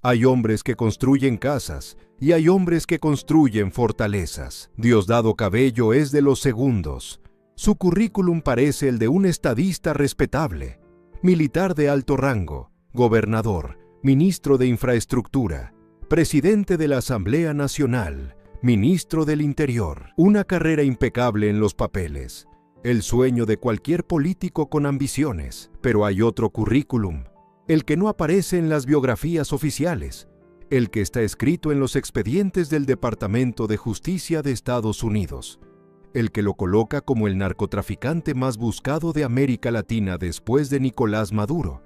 Hay hombres que construyen casas y hay hombres que construyen fortalezas. Diosdado Cabello es de los segundos. Su currículum parece el de un estadista respetable, militar de alto rango, gobernador, ministro de Infraestructura, presidente de la Asamblea Nacional, ministro del Interior. Una carrera impecable en los papeles, el sueño de cualquier político con ambiciones. Pero hay otro currículum, el que no aparece en las biografías oficiales, el que está escrito en los expedientes del Departamento de Justicia de Estados Unidos, el que lo coloca como el narcotraficante más buscado de América Latina después de Nicolás Maduro,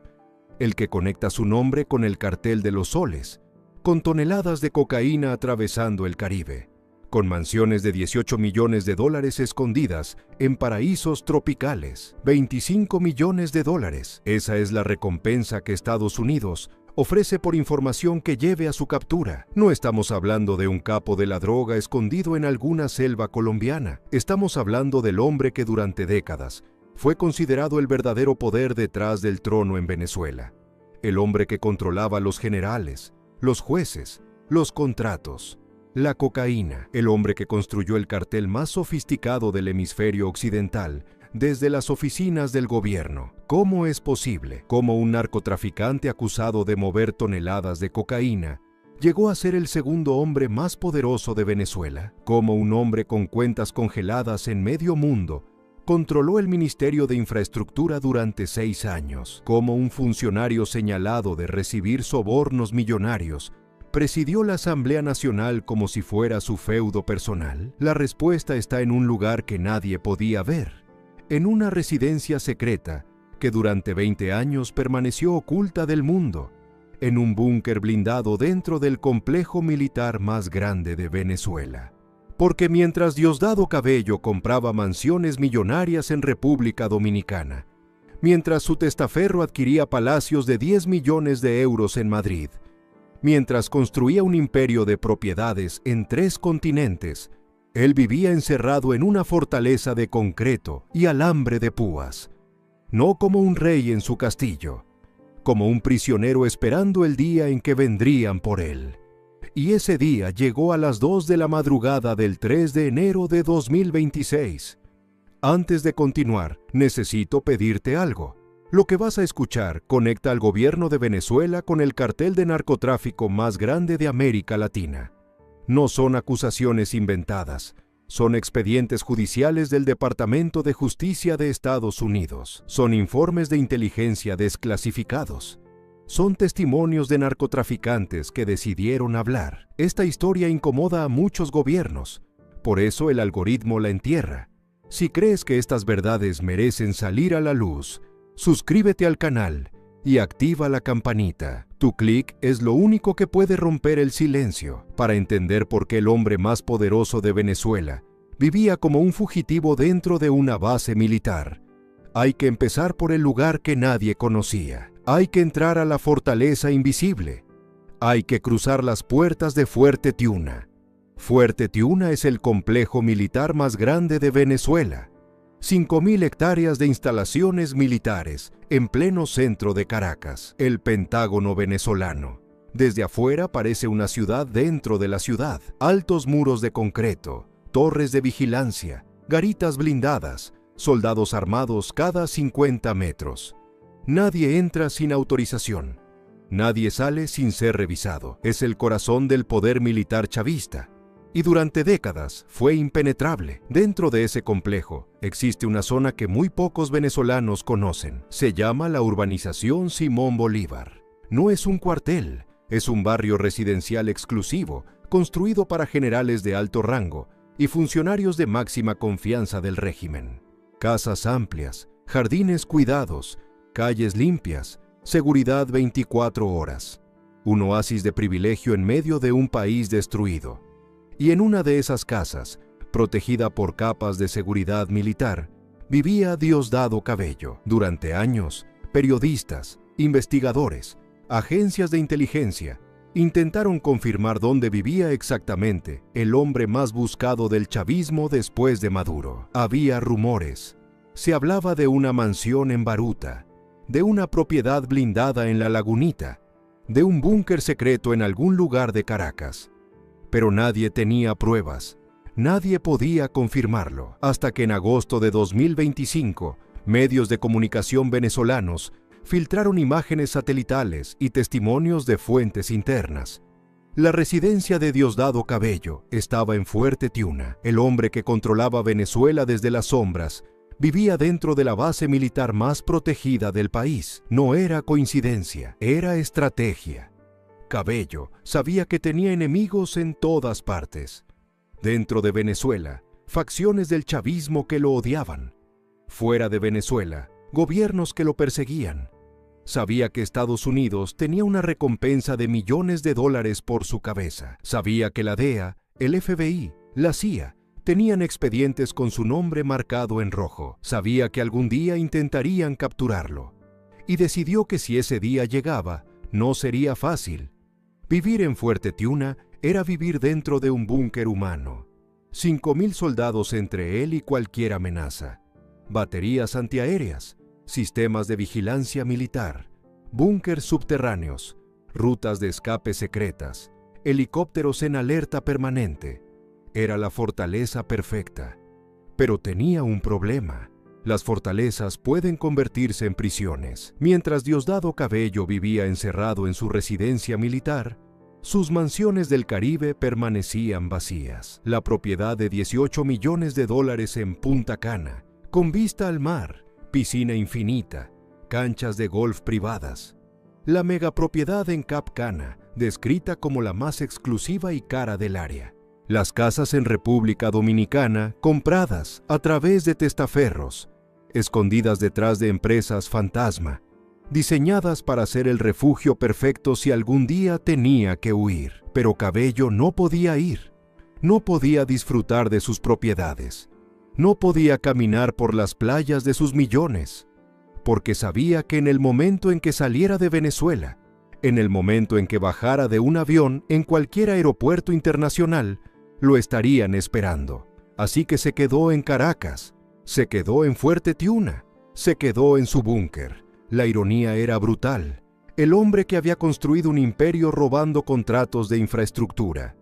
el que conecta su nombre con el cartel de los soles, con toneladas de cocaína atravesando el Caribe, con mansiones de $18 millones escondidas en paraísos tropicales, $25 millones. Esa es la recompensa que Estados Unidos ofrece por información que lleve a su captura. No estamos hablando de un capo de la droga escondido en alguna selva colombiana. Estamos hablando del hombre que durante décadas fue considerado el verdadero poder detrás del trono en Venezuela. El hombre que controlaba los generales, los jueces, los contratos, la cocaína. El hombre que construyó el cartel más sofisticado del hemisferio occidental desde las oficinas del gobierno. ¿Cómo es posible? ¿Cómo un narcotraficante acusado de mover toneladas de cocaína llegó a ser el segundo hombre más poderoso de Venezuela? ¿Cómo un hombre con cuentas congeladas en medio mundo controló el Ministerio de Infraestructura durante 6 años? ¿Cómo un funcionario señalado de recibir sobornos millonarios presidió la Asamblea Nacional como si fuera su feudo personal? La respuesta está en un lugar que nadie podía ver, en una residencia secreta que durante 20 años permaneció oculta del mundo, en un búnker blindado dentro del complejo militar más grande de Venezuela. Porque mientras Diosdado Cabello compraba mansiones millonarias en República Dominicana, mientras su testaferro adquiría palacios de 10 millones de euros en Madrid, mientras construía un imperio de propiedades en 3 continentes, él vivía encerrado en una fortaleza de concreto y alambre de púas, no como un rey en su castillo, como un prisionero esperando el día en que vendrían por él. Y ese día llegó a las 2 de la madrugada del 3 de enero de 2026. Antes de continuar, necesito pedirte algo. Lo que vas a escuchar conecta al gobierno de Venezuela con el cartel de narcotráfico más grande de América Latina. No son acusaciones inventadas, son expedientes judiciales del Departamento de Justicia de Estados Unidos. Son informes de inteligencia desclasificados. Son testimonios de narcotraficantes que decidieron hablar. Esta historia incomoda a muchos gobiernos, por eso el algoritmo la entierra. Si crees que estas verdades merecen salir a la luz, suscríbete al canal y activa la campanita. Tu clic es lo único que puede romper el silencio para entender por qué el hombre más poderoso de Venezuela vivía como un fugitivo dentro de una base militar. Hay que empezar por el lugar que nadie conocía. Hay que entrar a la fortaleza invisible. Hay que cruzar las puertas de Fuerte Tiuna. Fuerte Tiuna es el complejo militar más grande de Venezuela. 5.000 hectáreas de instalaciones militares en pleno centro de Caracas, el Pentágono venezolano. Desde afuera parece una ciudad dentro de la ciudad. Altos muros de concreto, torres de vigilancia, garitas blindadas, soldados armados cada 50 metros. Nadie entra sin autorización. Nadie sale sin ser revisado. Es el corazón del poder militar chavista. Y durante décadas fue impenetrable. Dentro de ese complejo existe una zona que muy pocos venezolanos conocen. Se llama la urbanización Simón Bolívar. No es un cuartel, es un barrio residencial exclusivo, construido para generales de alto rango y funcionarios de máxima confianza del régimen. Casas amplias, jardines cuidados, calles limpias, seguridad 24 horas. Un oasis de privilegio en medio de un país destruido. Y en una de esas casas, protegida por capas de seguridad militar, vivía Diosdado Cabello. Durante años, periodistas, investigadores, agencias de inteligencia intentaron confirmar dónde vivía exactamente el hombre más buscado del chavismo después de Maduro. Había rumores. Se hablaba de una mansión en Baruta, de una propiedad blindada en La Lagunita, de un búnker secreto en algún lugar de Caracas. Pero nadie tenía pruebas, nadie podía confirmarlo, hasta que en agosto de 2025, medios de comunicación venezolanos filtraron imágenes satelitales y testimonios de fuentes internas. La residencia de Diosdado Cabello estaba en Fuerte Tiuna. El hombre que controlaba Venezuela desde las sombras vivía dentro de la base militar más protegida del país. No era coincidencia, era estrategia. Cabello sabía que tenía enemigos en todas partes. Dentro de Venezuela, facciones del chavismo que lo odiaban. Fuera de Venezuela, gobiernos que lo perseguían. Sabía que Estados Unidos tenía una recompensa de millones de dólares por su cabeza. Sabía que la DEA, el FBI, la CIA, tenían expedientes con su nombre marcado en rojo. Sabía que algún día intentarían capturarlo. Y decidió que si ese día llegaba, no sería fácil. Vivir en Fuerte Tiuna era vivir dentro de un búnker humano. 5.000 soldados entre él y cualquier amenaza. Baterías antiaéreas, sistemas de vigilancia militar, búnkers subterráneos, rutas de escape secretas, helicópteros en alerta permanente. Era la fortaleza perfecta. Pero tenía un problema. Las fortalezas pueden convertirse en prisiones. Mientras Diosdado Cabello vivía encerrado en su residencia militar, sus mansiones del Caribe permanecían vacías. La propiedad de $18 millones en Punta Cana, con vista al mar, piscina infinita, canchas de golf privadas. La megapropiedad en Cap Cana, descrita como la más exclusiva y cara del área. Las casas en República Dominicana, compradas a través de testaferros, escondidas detrás de empresas fantasma, diseñadas para ser el refugio perfecto si algún día tenía que huir. Pero Cabello no podía ir, no podía disfrutar de sus propiedades. No podía caminar por las playas de sus millones, porque sabía que en el momento en que saliera de Venezuela, en el momento en que bajara de un avión en cualquier aeropuerto internacional, lo estarían esperando. Así que se quedó en Caracas, se quedó en Fuerte Tiuna, se quedó en su búnker. La ironía era brutal. El hombre que había construido un imperio robando contratos de infraestructura.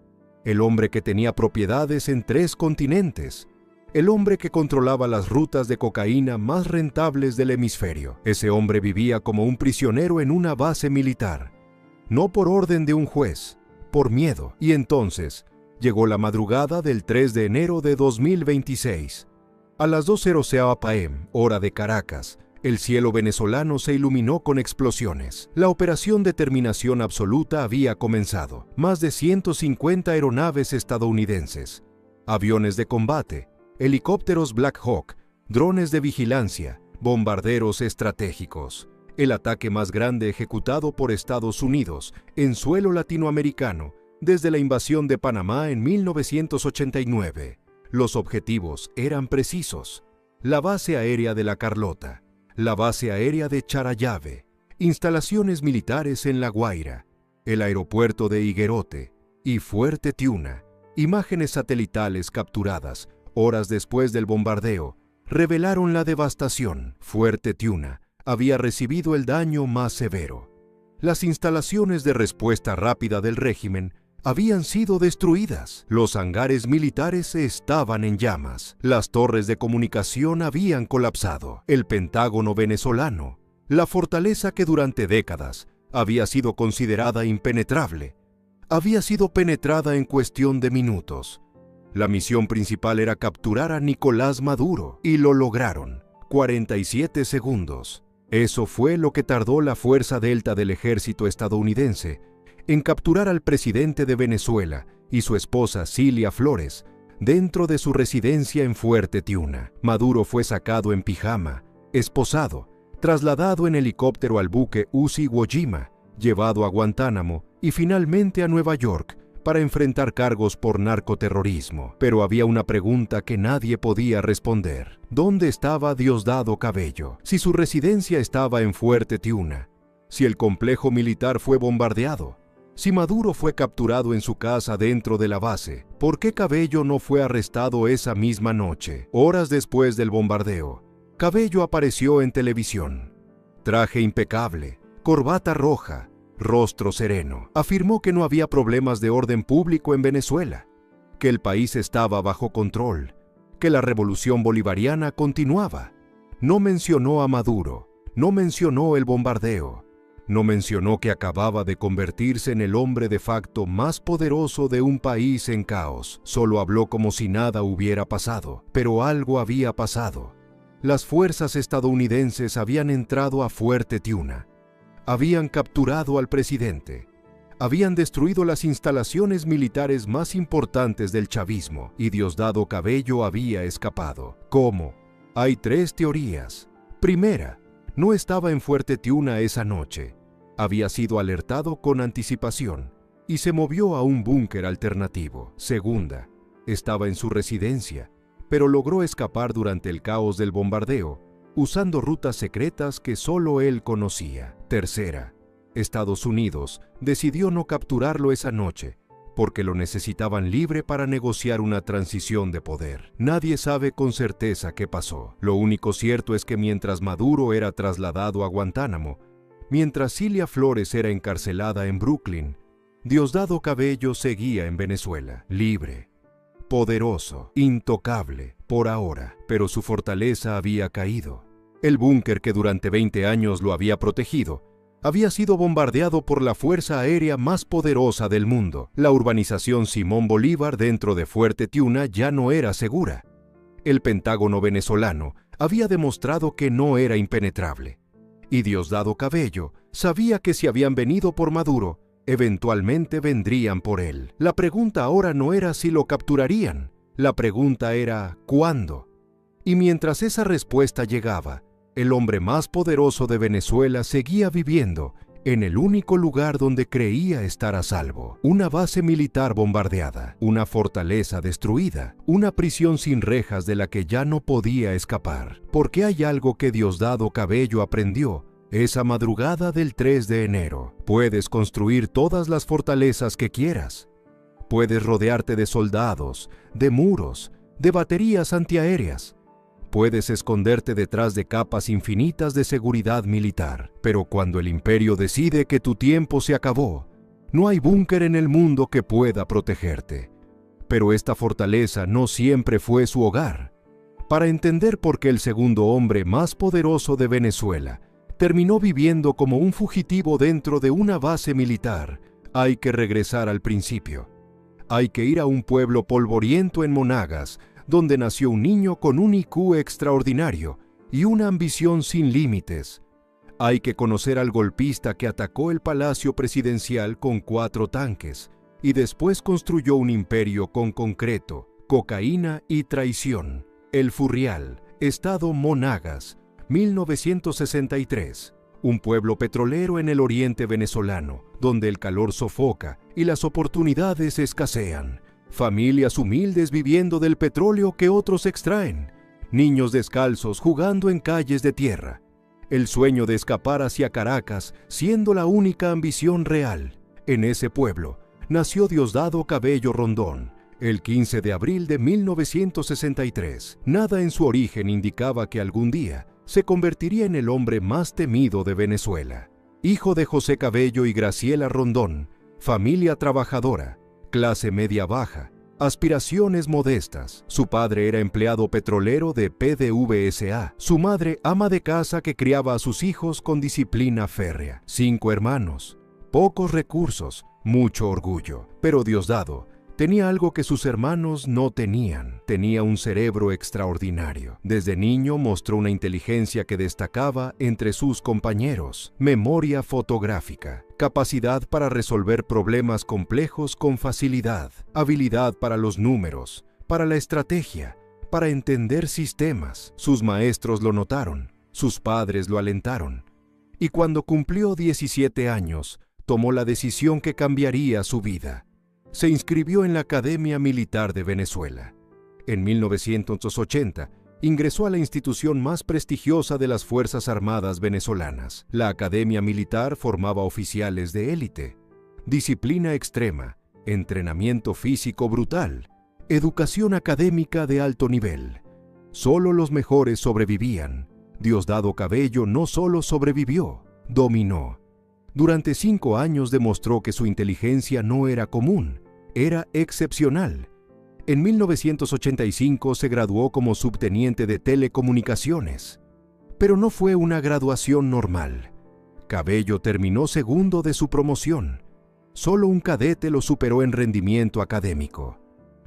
El hombre que tenía propiedades en 3 continentes. El hombre que controlaba las rutas de cocaína más rentables del hemisferio. Ese hombre vivía como un prisionero en una base militar. No por orden de un juez, por miedo. Y entonces llegó la madrugada del 3 de enero de 2026. A las 2:00 p.m., hora de Caracas, el cielo venezolano se iluminó con explosiones. La operación de terminación absoluta había comenzado. Más de 150 aeronaves estadounidenses, aviones de combate, helicópteros Black Hawk, drones de vigilancia, bombarderos estratégicos. El ataque más grande ejecutado por Estados Unidos en suelo latinoamericano desde la invasión de Panamá en 1989. Los objetivos eran precisos. La base aérea de La Carlota, la base aérea de Charallave, instalaciones militares en La Guaira, el aeropuerto de Higuerote y Fuerte Tiuna. Imágenes satelitales capturadas horas después del bombardeo revelaron la devastación. Fuerte Tiuna había recibido el daño más severo. Las instalaciones de respuesta rápida del régimen habían sido destruidas. Los hangares militares estaban en llamas. Las torres de comunicación habían colapsado. El Pentágono venezolano, la fortaleza que durante décadas había sido considerada impenetrable, había sido penetrada en cuestión de minutos. La misión principal era capturar a Nicolás Maduro, y lo lograron. 47 segundos. Eso fue lo que tardó la Fuerza Delta del ejército estadounidense en capturar al presidente de Venezuela y su esposa Cilia Flores dentro de su residencia en Fuerte Tiuna. Maduro fue sacado en pijama, esposado, trasladado en helicóptero al buque Uzi Iwo Jima, llevado a Guantánamo y finalmente a Nueva York para enfrentar cargos por narcoterrorismo. Pero había una pregunta que nadie podía responder. ¿Dónde estaba Diosdado Cabello? Si su residencia estaba en Fuerte Tiuna, si el complejo militar fue bombardeado, si Maduro fue capturado en su casa dentro de la base, ¿por qué Cabello no fue arrestado esa misma noche? Horas después del bombardeo, Cabello apareció en televisión. Traje impecable, corbata roja, rostro sereno. Afirmó que no había problemas de orden público en Venezuela, que el país estaba bajo control, que la revolución bolivariana continuaba. No mencionó a Maduro, no mencionó el bombardeo, no mencionó que acababa de convertirse en el hombre de facto más poderoso de un país en caos. Solo habló como si nada hubiera pasado, pero algo había pasado. Las fuerzas estadounidenses habían entrado a Fuerte Tiuna, habían capturado al presidente, habían destruido las instalaciones militares más importantes del chavismo y Diosdado Cabello había escapado. ¿Cómo? Hay 3 teorías. Primera, no estaba en Fuerte Tiuna esa noche. Había sido alertado con anticipación y se movió a un búnker alternativo. Segunda, estaba en su residencia, pero logró escapar durante el caos del bombardeo, usando rutas secretas que solo él conocía. Tercera, Estados Unidos decidió no capturarlo esa noche, porque lo necesitaban libre para negociar una transición de poder. Nadie sabe con certeza qué pasó. Lo único cierto es que mientras Maduro era trasladado a Guantánamo, mientras Cilia Flores era encarcelada en Brooklyn, Diosdado Cabello seguía en Venezuela, libre, poderoso, intocable, por ahora, pero su fortaleza había caído. El búnker que durante 20 años lo había protegido había sido bombardeado por la fuerza aérea más poderosa del mundo. La urbanización Simón Bolívar dentro de Fuerte Tiuna ya no era segura. El Pentágono venezolano había demostrado que no era impenetrable. Y Diosdado Cabello sabía que si habían venido por Maduro, eventualmente vendrían por él. La pregunta ahora no era si lo capturarían, la pregunta era ¿cuándo? Y mientras esa respuesta llegaba, el hombre más poderoso de Venezuela seguía viviendo en el único lugar donde creía estar a salvo. Una base militar bombardeada, una fortaleza destruida, una prisión sin rejas de la que ya no podía escapar. Porque hay algo que Diosdado Cabello aprendió esa madrugada del 3 de enero. Puedes construir todas las fortalezas que quieras. Puedes rodearte de soldados, de muros, de baterías antiaéreas. Puedes esconderte detrás de capas infinitas de seguridad militar, pero cuando el imperio decide que tu tiempo se acabó, no hay búnker en el mundo que pueda protegerte. Pero esta fortaleza no siempre fue su hogar. Para entender por qué el segundo hombre más poderoso de Venezuela terminó viviendo como un fugitivo dentro de una base militar, hay que regresar al principio. Hay que ir a un pueblo polvoriento en Monagas, donde nació un niño con un IQ extraordinario y una ambición sin límites. Hay que conocer al golpista que atacó el Palacio Presidencial con 4 tanques y después construyó un imperio con concreto, cocaína y traición. El Furrial, Estado Monagas, 1963. Un pueblo petrolero en el oriente venezolano, donde el calor sofoca y las oportunidades escasean. Familias humildes viviendo del petróleo que otros extraen. Niños descalzos jugando en calles de tierra. El sueño de escapar hacia Caracas siendo la única ambición real. En ese pueblo nació Diosdado Cabello Rondón, el 15 de abril de 1963. Nada en su origen indicaba que algún día se convertiría en el hombre más temido de Venezuela. Hijo de José Cabello y Graciela Rondón, familia trabajadora, clase media-baja, aspiraciones modestas. Su padre era empleado petrolero de PDVSA, su madre ama de casa que criaba a sus hijos con disciplina férrea. 5 hermanos, pocos recursos, mucho orgullo. Pero Diosdado tenía algo que sus hermanos no tenían. Tenía un cerebro extraordinario. Desde niño mostró una inteligencia que destacaba entre sus compañeros. Memoria fotográfica, capacidad para resolver problemas complejos con facilidad, habilidad para los números, para la estrategia, para entender sistemas. Sus maestros lo notaron, sus padres lo alentaron. Y cuando cumplió 17 años, tomó la decisión que cambiaría su vida. Se inscribió en la Academia Militar de Venezuela. En 1980, ingresó a la institución más prestigiosa de las Fuerzas Armadas venezolanas. La Academia Militar formaba oficiales de élite, disciplina extrema, entrenamiento físico brutal, educación académica de alto nivel. Solo los mejores sobrevivían. Diosdado Cabello no solo sobrevivió, dominó. Durante 5 años demostró que su inteligencia no era común, era excepcional. En 1985 se graduó como subteniente de telecomunicaciones. Pero no fue una graduación normal. Cabello terminó segundo de su promoción. Solo un cadete lo superó en rendimiento académico.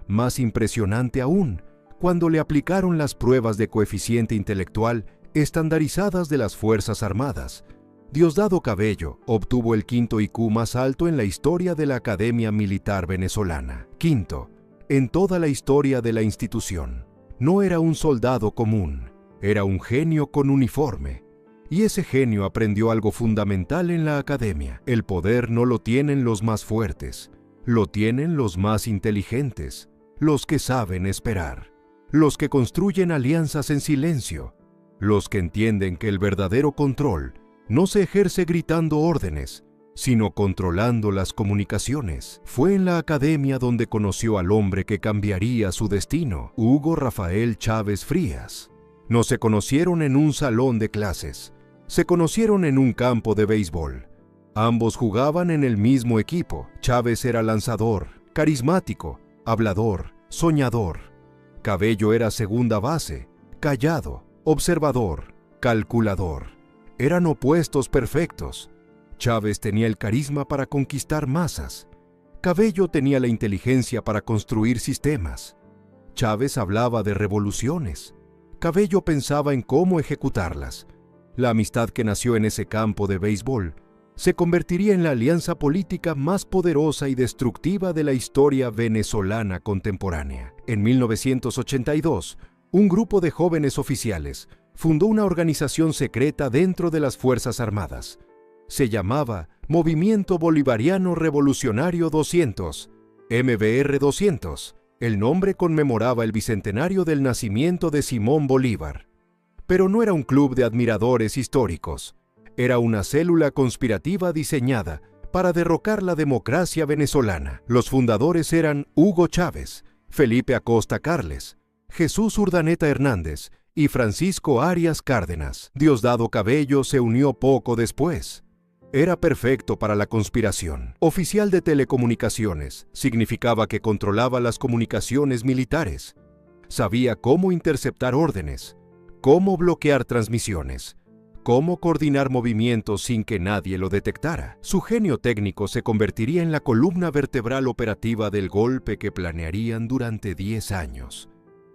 Más impresionante aún, cuando le aplicaron las pruebas de coeficiente intelectual estandarizadas de las Fuerzas Armadas, Diosdado Cabello obtuvo el 5º IQ más alto en la historia de la Academia Militar Venezolana. Quinto, en toda la historia de la institución. No era un soldado común, era un genio con uniforme. Y ese genio aprendió algo fundamental en la academia. El poder no lo tienen los más fuertes, lo tienen los más inteligentes, los que saben esperar, los que construyen alianzas en silencio, los que entienden que el verdadero control no se ejerce gritando órdenes, sino controlando las comunicaciones. Fue en la academia donde conoció al hombre que cambiaría su destino, Hugo Rafael Chávez Frías. No se conocieron en un salón de clases, se conocieron en un campo de béisbol. Ambos jugaban en el mismo equipo. Chávez era lanzador, carismático, hablador, soñador. Cabello era segunda base, callado, observador, calculador. Eran opuestos perfectos. Chávez tenía el carisma para conquistar masas. Cabello tenía la inteligencia para construir sistemas. Chávez hablaba de revoluciones. Cabello pensaba en cómo ejecutarlas. La amistad que nació en ese campo de béisbol se convertiría en la alianza política más poderosa y destructiva de la historia venezolana contemporánea. En 1982, un grupo de jóvenes oficiales fundó una organización secreta dentro de las Fuerzas Armadas. Se llamaba Movimiento Bolivariano Revolucionario 200, MBR 200. El nombre conmemoraba el bicentenario del nacimiento de Simón Bolívar. Pero no era un club de admiradores históricos. Era una célula conspirativa diseñada para derrocar la democracia venezolana. Los fundadores eran Hugo Chávez, Felipe Acosta Carles, Jesús Urdaneta Hernández y Francisco Arias Cárdenas. Diosdado Cabello se unió poco después. Era perfecto para la conspiración. Oficial de telecomunicaciones significaba que controlaba las comunicaciones militares. Sabía cómo interceptar órdenes, cómo bloquear transmisiones, cómo coordinar movimientos sin que nadie lo detectara. Su genio técnico se convertiría en la columna vertebral operativa del golpe que planearían durante 10 años.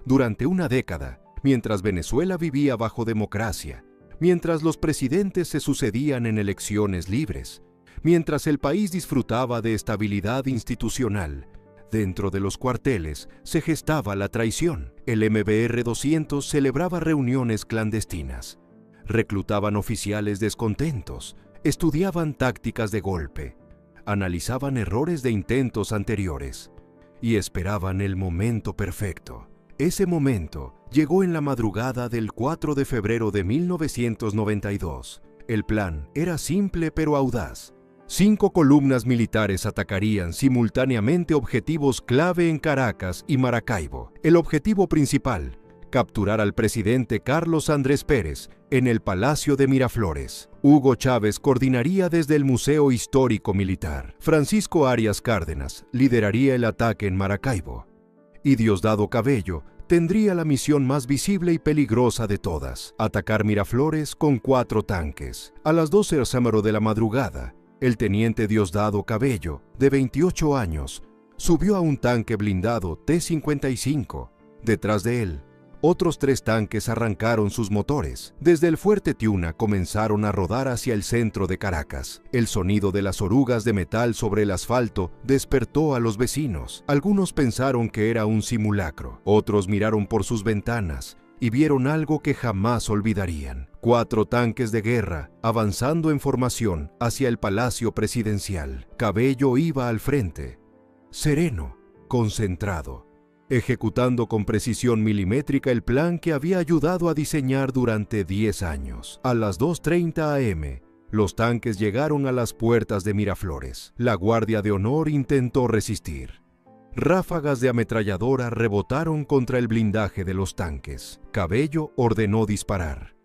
Durante una década, mientras Venezuela vivía bajo democracia, mientras los presidentes se sucedían en elecciones libres, mientras el país disfrutaba de estabilidad institucional, dentro de los cuarteles se gestaba la traición. El MBR 200 celebraba reuniones clandestinas. Reclutaban oficiales descontentos, estudiaban tácticas de golpe, analizaban errores de intentos anteriores y esperaban el momento perfecto. Ese momento llegó en la madrugada del 4 de febrero de 1992. El plan era simple pero audaz. 5 columnas militares atacarían simultáneamente objetivos clave en Caracas y Maracaibo. El objetivo principal: capturar al presidente Carlos Andrés Pérez en el Palacio de Miraflores. Hugo Chávez coordinaría desde el Museo Histórico Militar. Francisco Arias Cárdenas lideraría el ataque en Maracaibo. Y Diosdado Cabello tendría la misión más visible y peligrosa de todas: atacar Miraflores con 4 tanques. A las 12:00 de la madrugada, el teniente Diosdado Cabello, de 28 años, subió a un tanque blindado T-55. Detrás de él, otros 3 tanques arrancaron sus motores. Desde el Fuerte Tiuna comenzaron a rodar hacia el centro de Caracas. El sonido de las orugas de metal sobre el asfalto despertó a los vecinos. Algunos pensaron que era un simulacro. Otros miraron por sus ventanas y vieron algo que jamás olvidarían: 4 tanques de guerra avanzando en formación hacia el Palacio Presidencial. Cabello iba al frente, sereno, concentrado, ejecutando con precisión milimétrica el plan que había ayudado a diseñar durante 10 años. A las 2:30 am, los tanques llegaron a las puertas de Miraflores. La Guardia de Honor intentó resistir. Ráfagas de ametralladora rebotaron contra el blindaje de los tanques. Cabello ordenó disparar.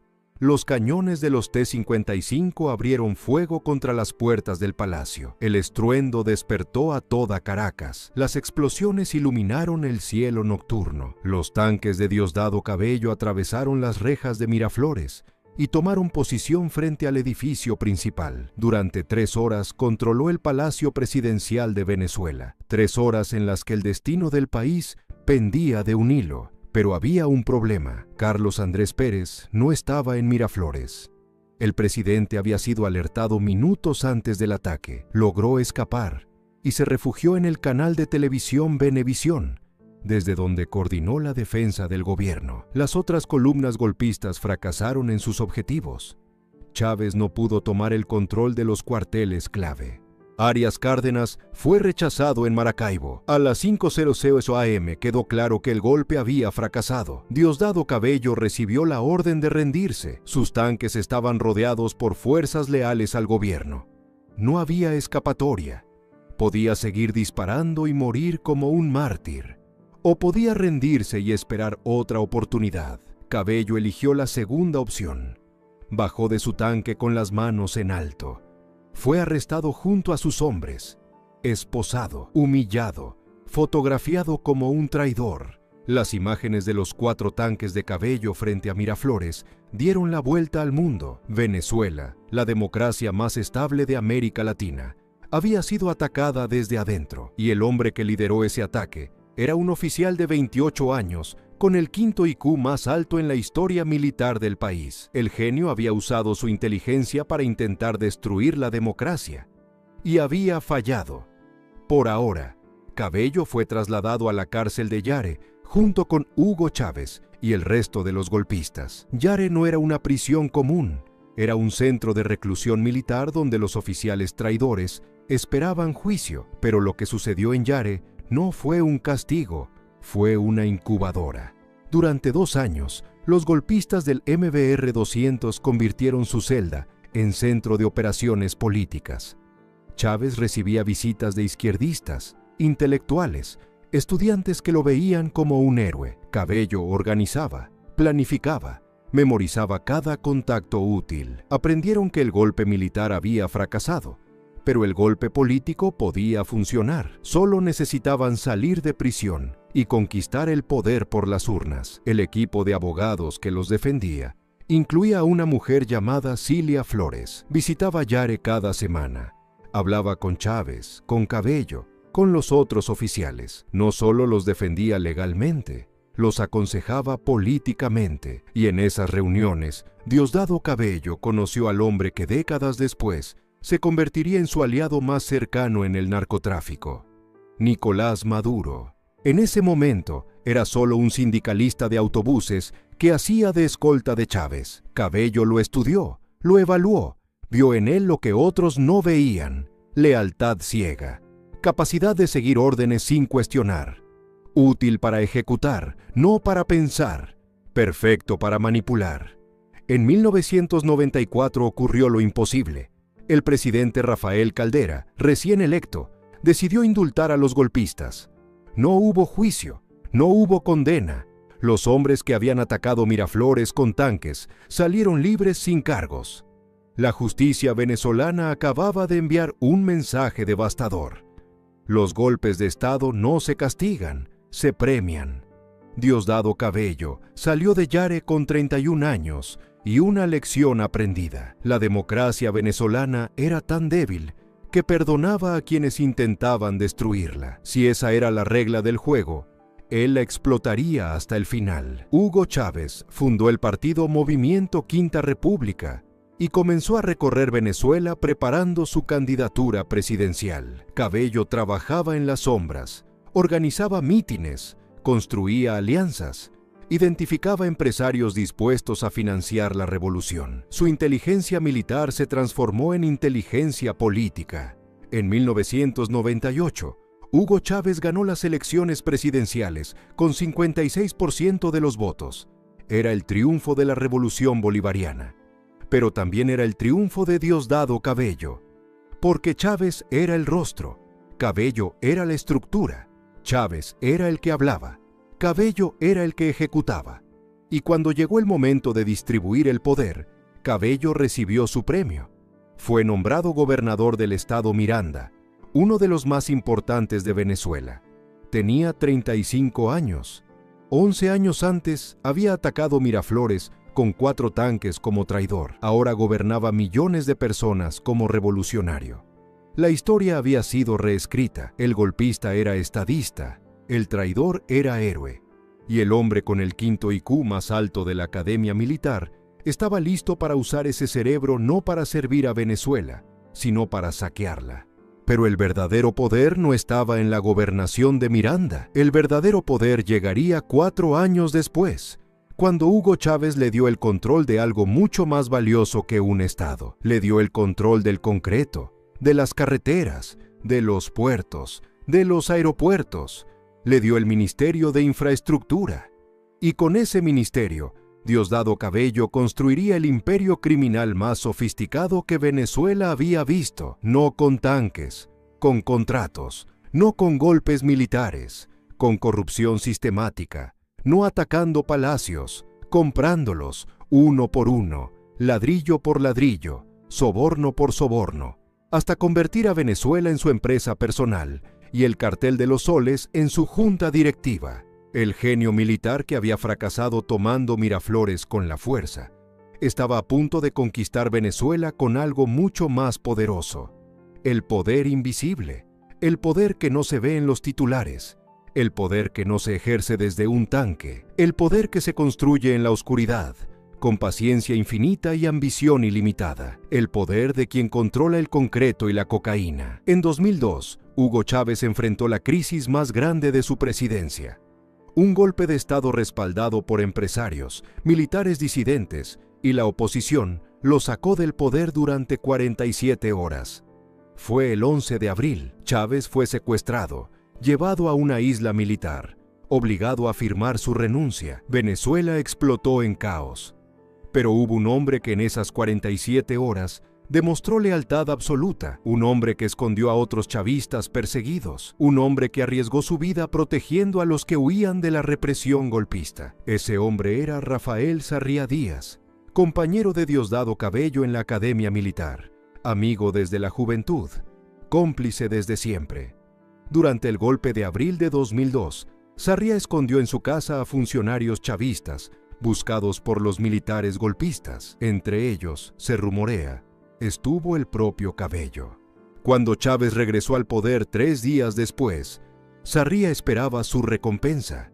Los cañones de los T-55 abrieron fuego contra las puertas del palacio. El estruendo despertó a toda Caracas. Las explosiones iluminaron el cielo nocturno. Los tanques de Diosdado Cabello atravesaron las rejas de Miraflores y tomaron posición frente al edificio principal. Durante 3 horas controló el Palacio Presidencial de Venezuela. 3 horas en las que el destino del país pendía de un hilo. Pero había un problema. Carlos Andrés Pérez no estaba en Miraflores. El presidente había sido alertado minutos antes del ataque. Logró escapar y se refugió en el canal de televisión Venevisión, desde donde coordinó la defensa del gobierno. Las otras columnas golpistas fracasaron en sus objetivos. Chávez no pudo tomar el control de los cuarteles clave. Arias Cárdenas fue rechazado en Maracaibo. A las 5:00 am quedó claro que el golpe había fracasado. Diosdado Cabello recibió la orden de rendirse. Sus tanques estaban rodeados por fuerzas leales al gobierno. No había escapatoria. Podía seguir disparando y morir como un mártir, o podía rendirse y esperar otra oportunidad. Cabello eligió la segunda opción. Bajó de su tanque con las manos en alto. Fue arrestado junto a sus hombres, esposado, humillado, fotografiado como un traidor. Las imágenes de los 4 tanques de Cabello frente a Miraflores dieron la vuelta al mundo. Venezuela, la democracia más estable de América Latina, había sido atacada desde adentro, y el hombre que lideró ese ataque era un oficial de 28 años, con el 5º IQ más alto en la historia militar del país. El genio había usado su inteligencia para intentar destruir la democracia, y había fallado. Por ahora, Cabello fue trasladado a la cárcel de Yare, junto con Hugo Chávez y el resto de los golpistas. Yare no era una prisión común, era un centro de reclusión militar donde los oficiales traidores esperaban juicio, pero lo que sucedió en Yare no fue un castigo, fue una incubadora. Durante 2 años, los golpistas del MBR 200 convirtieron su celda en centro de operaciones políticas. Chávez recibía visitas de izquierdistas, intelectuales, estudiantes que lo veían como un héroe. Cabello organizaba, planificaba, memorizaba cada contacto útil. Aprendieron que el golpe militar había fracasado, pero el golpe político podía funcionar. Solo necesitaban salir de prisión y conquistar el poder por las urnas. El equipo de abogados que los defendía incluía a una mujer llamada Cilia Flores. Visitaba Yare cada semana. Hablaba con Chávez, con Cabello, con los otros oficiales. No solo los defendía legalmente, los aconsejaba políticamente. Y en esas reuniones, Diosdado Cabello conoció al hombre que décadas después se convertiría en su aliado más cercano en el narcotráfico, Nicolás Maduro. En ese momento, era solo un sindicalista de autobuses que hacía de escolta de Chávez. Cabello lo estudió, lo evaluó, vio en él lo que otros no veían: lealtad ciega, capacidad de seguir órdenes sin cuestionar, útil para ejecutar, no para pensar, perfecto para manipular. En 1994 ocurrió lo imposible. El presidente Rafael Caldera, recién electo, decidió indultar a los golpistas. No hubo juicio, no hubo condena. Los hombres que habían atacado Miraflores con tanques salieron libres sin cargos. La justicia venezolana acababa de enviar un mensaje devastador: los golpes de Estado no se castigan, se premian. Diosdado Cabello salió de Yare con 31 años y una lección aprendida. La democracia venezolana era tan débil que perdonaba a quienes intentaban destruirla. Si esa era la regla del juego, él la explotaría hasta el final. Hugo Chávez fundó el partido Movimiento Quinta República y comenzó a recorrer Venezuela preparando su candidatura presidencial. Cabello trabajaba en las sombras, organizaba mítines, construía alianzas, identificaba empresarios dispuestos a financiar la revolución. Su inteligencia militar se transformó en inteligencia política. En 1998, Hugo Chávez ganó las elecciones presidenciales con 56% de los votos. Era el triunfo de la revolución bolivariana, pero también era el triunfo de Diosdado Cabello, porque Chávez era el rostro, Cabello era la estructura, Chávez era el que hablaba, Cabello era el que ejecutaba. Y cuando llegó el momento de distribuir el poder, Cabello recibió su premio. Fue nombrado gobernador del estado Miranda, uno de los más importantes de Venezuela. Tenía 35 años. 11 años antes había atacado Miraflores con 4 tanques como traidor. Ahora gobernaba millones de personas como revolucionario. La historia había sido reescrita. El golpista era estadista, el traidor era héroe. Y el hombre con el 5º IQ más alto de la Academia Militar estaba listo para usar ese cerebro no para servir a Venezuela, sino para saquearla. Pero el verdadero poder no estaba en la gobernación de Miranda. El verdadero poder llegaría 4 años después, cuando Hugo Chávez le dio el control de algo mucho más valioso que un estado. Le dio el control del concreto, de las carreteras, de los puertos, de los aeropuertos. Le dio el Ministerio de Infraestructura. Y con ese ministerio, Diosdado Cabello construiría el imperio criminal más sofisticado que Venezuela había visto, no con tanques, con contratos, no con golpes militares, con corrupción sistemática, no atacando palacios, comprándolos uno por uno, ladrillo por ladrillo, soborno por soborno, hasta convertir a Venezuela en su empresa personal y el cartel de los soles en su junta directiva. El genio militar que había fracasado tomando Miraflores con la fuerza, estaba a punto de conquistar Venezuela con algo mucho más poderoso. El poder invisible, el poder que no se ve en los titulares, el poder que no se ejerce desde un tanque, el poder que se construye en la oscuridad, con paciencia infinita y ambición ilimitada, el poder de quien controla el concreto y la cocaína. En 2002, Hugo Chávez enfrentó la crisis más grande de su presidencia. Un golpe de Estado respaldado por empresarios, militares disidentes y la oposición lo sacó del poder durante 47 horas. Fue el 11 de abril. Chávez fue secuestrado, llevado a una isla militar, obligado a firmar su renuncia. Venezuela explotó en caos. Pero hubo un hombre que en esas 47 horas demostró lealtad absoluta, un hombre que escondió a otros chavistas perseguidos, un hombre que arriesgó su vida protegiendo a los que huían de la represión golpista. Ese hombre era Rafael Sarría Díaz, compañero de Diosdado Cabello en la Academia Militar, amigo desde la juventud, cómplice desde siempre. Durante el golpe de abril de 2002, Sarría escondió en su casa a funcionarios chavistas, buscados por los militares golpistas. Entre ellos, se rumorea, estuvo el propio Cabello. Cuando Chávez regresó al poder 3 días después, Sarría esperaba su recompensa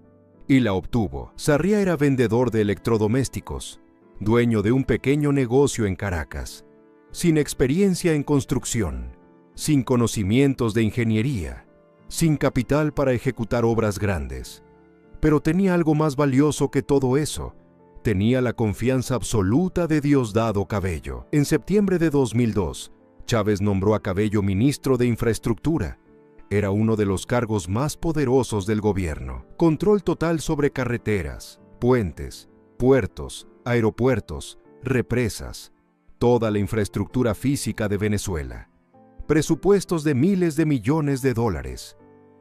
y la obtuvo. Sarría era vendedor de electrodomésticos, dueño de un pequeño negocio en Caracas, sin experiencia en construcción, sin conocimientos de ingeniería, sin capital para ejecutar obras grandes. Pero tenía algo más valioso que todo eso. Tenía la confianza absoluta de Diosdado Cabello. En septiembre de 2002, Chávez nombró a Cabello ministro de Infraestructura. Era uno de los cargos más poderosos del gobierno. Control total sobre carreteras, puentes, puertos, aeropuertos, represas, toda la infraestructura física de Venezuela. Presupuestos de miles de millones de dólares,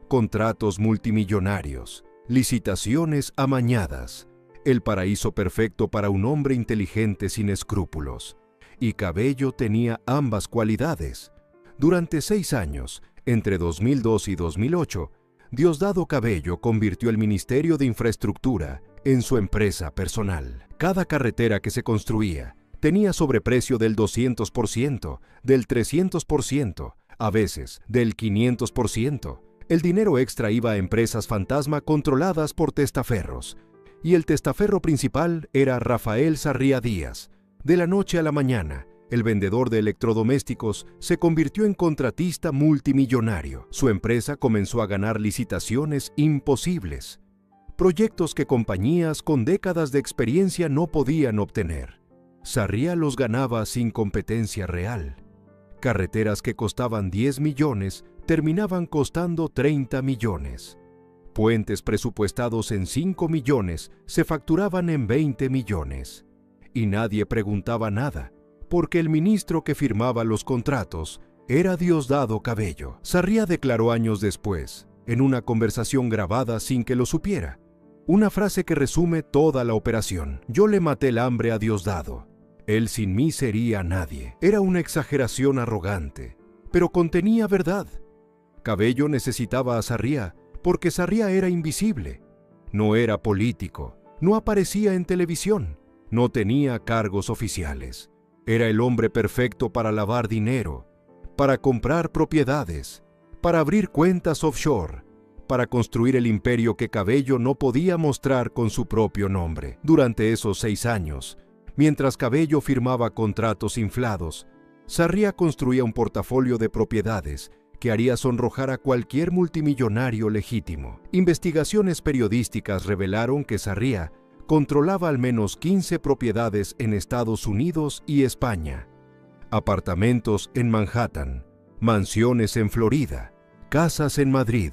contratos multimillonarios, licitaciones amañadas, el paraíso perfecto para un hombre inteligente sin escrúpulos. Y Cabello tenía ambas cualidades. Durante 6 años, entre 2002 y 2008, Diosdado Cabello convirtió el Ministerio de Infraestructura en su empresa personal. Cada carretera que se construía tenía sobreprecio del 200%, del 300%, a veces del 500%. El dinero extra iba a empresas fantasma controladas por testaferros, y el testaferro principal era Rafael Sarría Díaz. De la noche a la mañana, el vendedor de electrodomésticos se convirtió en contratista multimillonario. Su empresa comenzó a ganar licitaciones imposibles, proyectos que compañías con décadas de experiencia no podían obtener. Sarría los ganaba sin competencia real. Carreteras que costaban 10 millones terminaban costando 30 millones. Puentes presupuestados en 5 millones se facturaban en 20 millones. Y nadie preguntaba nada, porque el ministro que firmaba los contratos era Diosdado Cabello. Sarría declaró años después, en una conversación grabada sin que lo supiera, Una frase que resume toda la operación. Yo le maté el hambre a Diosdado. Él sin mí sería nadie. Era una exageración arrogante, pero contenía verdad. Cabello necesitaba a Sarriá porque Sarriá era invisible. No era político, no aparecía en televisión, no tenía cargos oficiales. Era el hombre perfecto para lavar dinero, para comprar propiedades, para abrir cuentas offshore, para construir el imperio que Cabello no podía mostrar con su propio nombre. Durante esos 6 años, mientras Cabello firmaba contratos inflados, Sarriá construía un portafolio de propiedades que haría sonrojar a cualquier multimillonario legítimo. Investigaciones periodísticas revelaron que Sarriá controlaba al menos 15 propiedades en Estados Unidos y España, apartamentos en Manhattan, mansiones en Florida, casas en Madrid,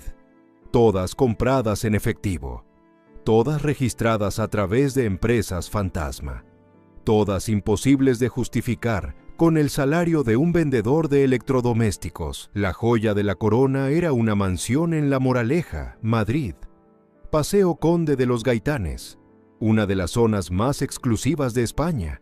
todas compradas en efectivo, todas registradas a través de empresas fantasma, todas imposibles de justificar con el salario de un vendedor de electrodomésticos. La joya de la corona era una mansión en La Moraleja, Madrid, Paseo Conde de los Gaitanes, una de las zonas más exclusivas de España.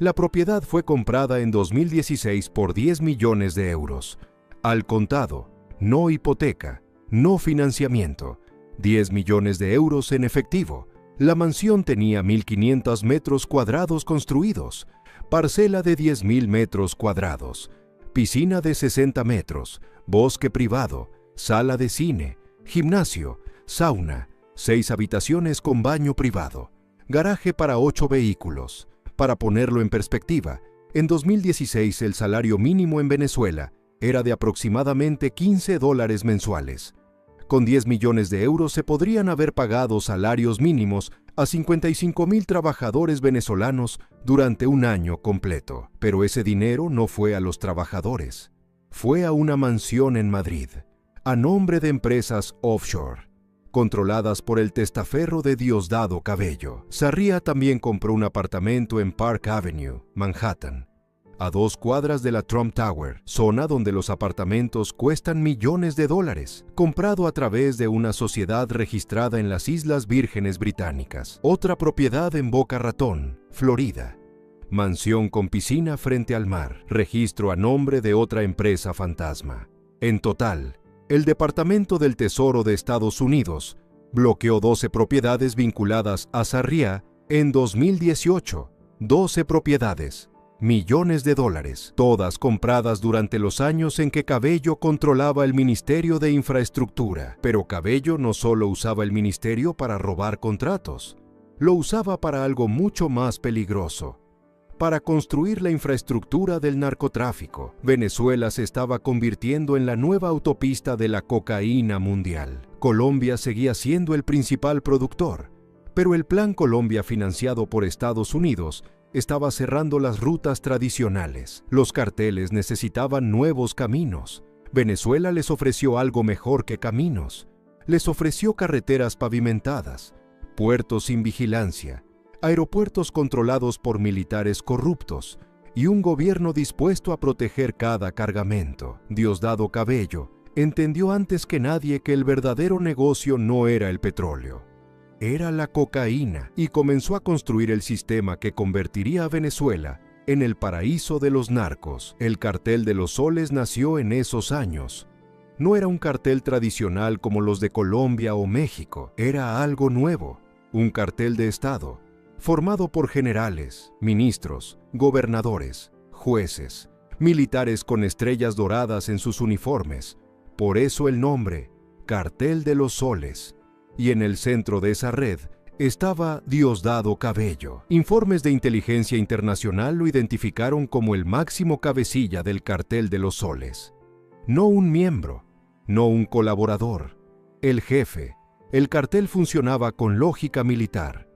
La propiedad fue comprada en 2016 por 10 millones de euros, al contado, no hipoteca, no financiamiento, 10 millones de euros en efectivo. La mansión tenía 1.500 metros cuadrados construidos, parcela de 10.000 metros cuadrados, piscina de 60 metros, bosque privado, sala de cine, gimnasio, sauna, 6 habitaciones con baño privado, garaje para 8 vehículos. Para ponerlo en perspectiva, en 2016 el salario mínimo en Venezuela era de aproximadamente $15 mensuales. Con 10 millones de euros se podrían haber pagado salarios mínimos a 55.000 trabajadores venezolanos durante un año completo. Pero ese dinero no fue a los trabajadores. Fue a una mansión en Madrid, a nombre de empresas offshore, controladas por el testaferro de Diosdado Cabello. Sarriá también compró un apartamento en Park Avenue, Manhattan, a 2 cuadras de la Trump Tower, zona donde los apartamentos cuestan millones de dólares, comprado a través de una sociedad registrada en las Islas Vírgenes Británicas. Otra propiedad en Boca Ratón, Florida, mansión con piscina frente al mar, registro a nombre de otra empresa fantasma. En total, el Departamento del Tesoro de Estados Unidos bloqueó 12 propiedades vinculadas a Sarriá en 2018, 12 propiedades, millones de dólares, todas compradas durante los años en que Cabello controlaba el Ministerio de Infraestructura. Pero Cabello no solo usaba el ministerio para robar contratos, lo usaba para algo mucho más peligroso, para construir la infraestructura del narcotráfico. Venezuela se estaba convirtiendo en la nueva autopista de la cocaína mundial. Colombia seguía siendo el principal productor, pero el Plan Colombia financiado por Estados Unidos estaba cerrando las rutas tradicionales. Los carteles necesitaban nuevos caminos. Venezuela les ofreció algo mejor que caminos. Les ofreció carreteras pavimentadas, puertos sin vigilancia, aeropuertos controlados por militares corruptos y un gobierno dispuesto a proteger cada cargamento. Diosdado Cabello entendió antes que nadie que el verdadero negocio no era el petróleo, era la cocaína, y comenzó a construir el sistema que convertiría a Venezuela en el paraíso de los narcos. El cartel de los soles nació en esos años. No era un cartel tradicional como los de Colombia o México, era algo nuevo, un cartel de Estado, formado por generales, ministros, gobernadores, jueces, militares con estrellas doradas en sus uniformes. Por eso el nombre, Cartel de los Soles. Y en el centro de esa red estaba Diosdado Cabello. Informes de inteligencia internacional lo identificaron como el máximo cabecilla del Cartel de los Soles. No un miembro, no un colaborador, el jefe. El cartel funcionaba con lógica militar.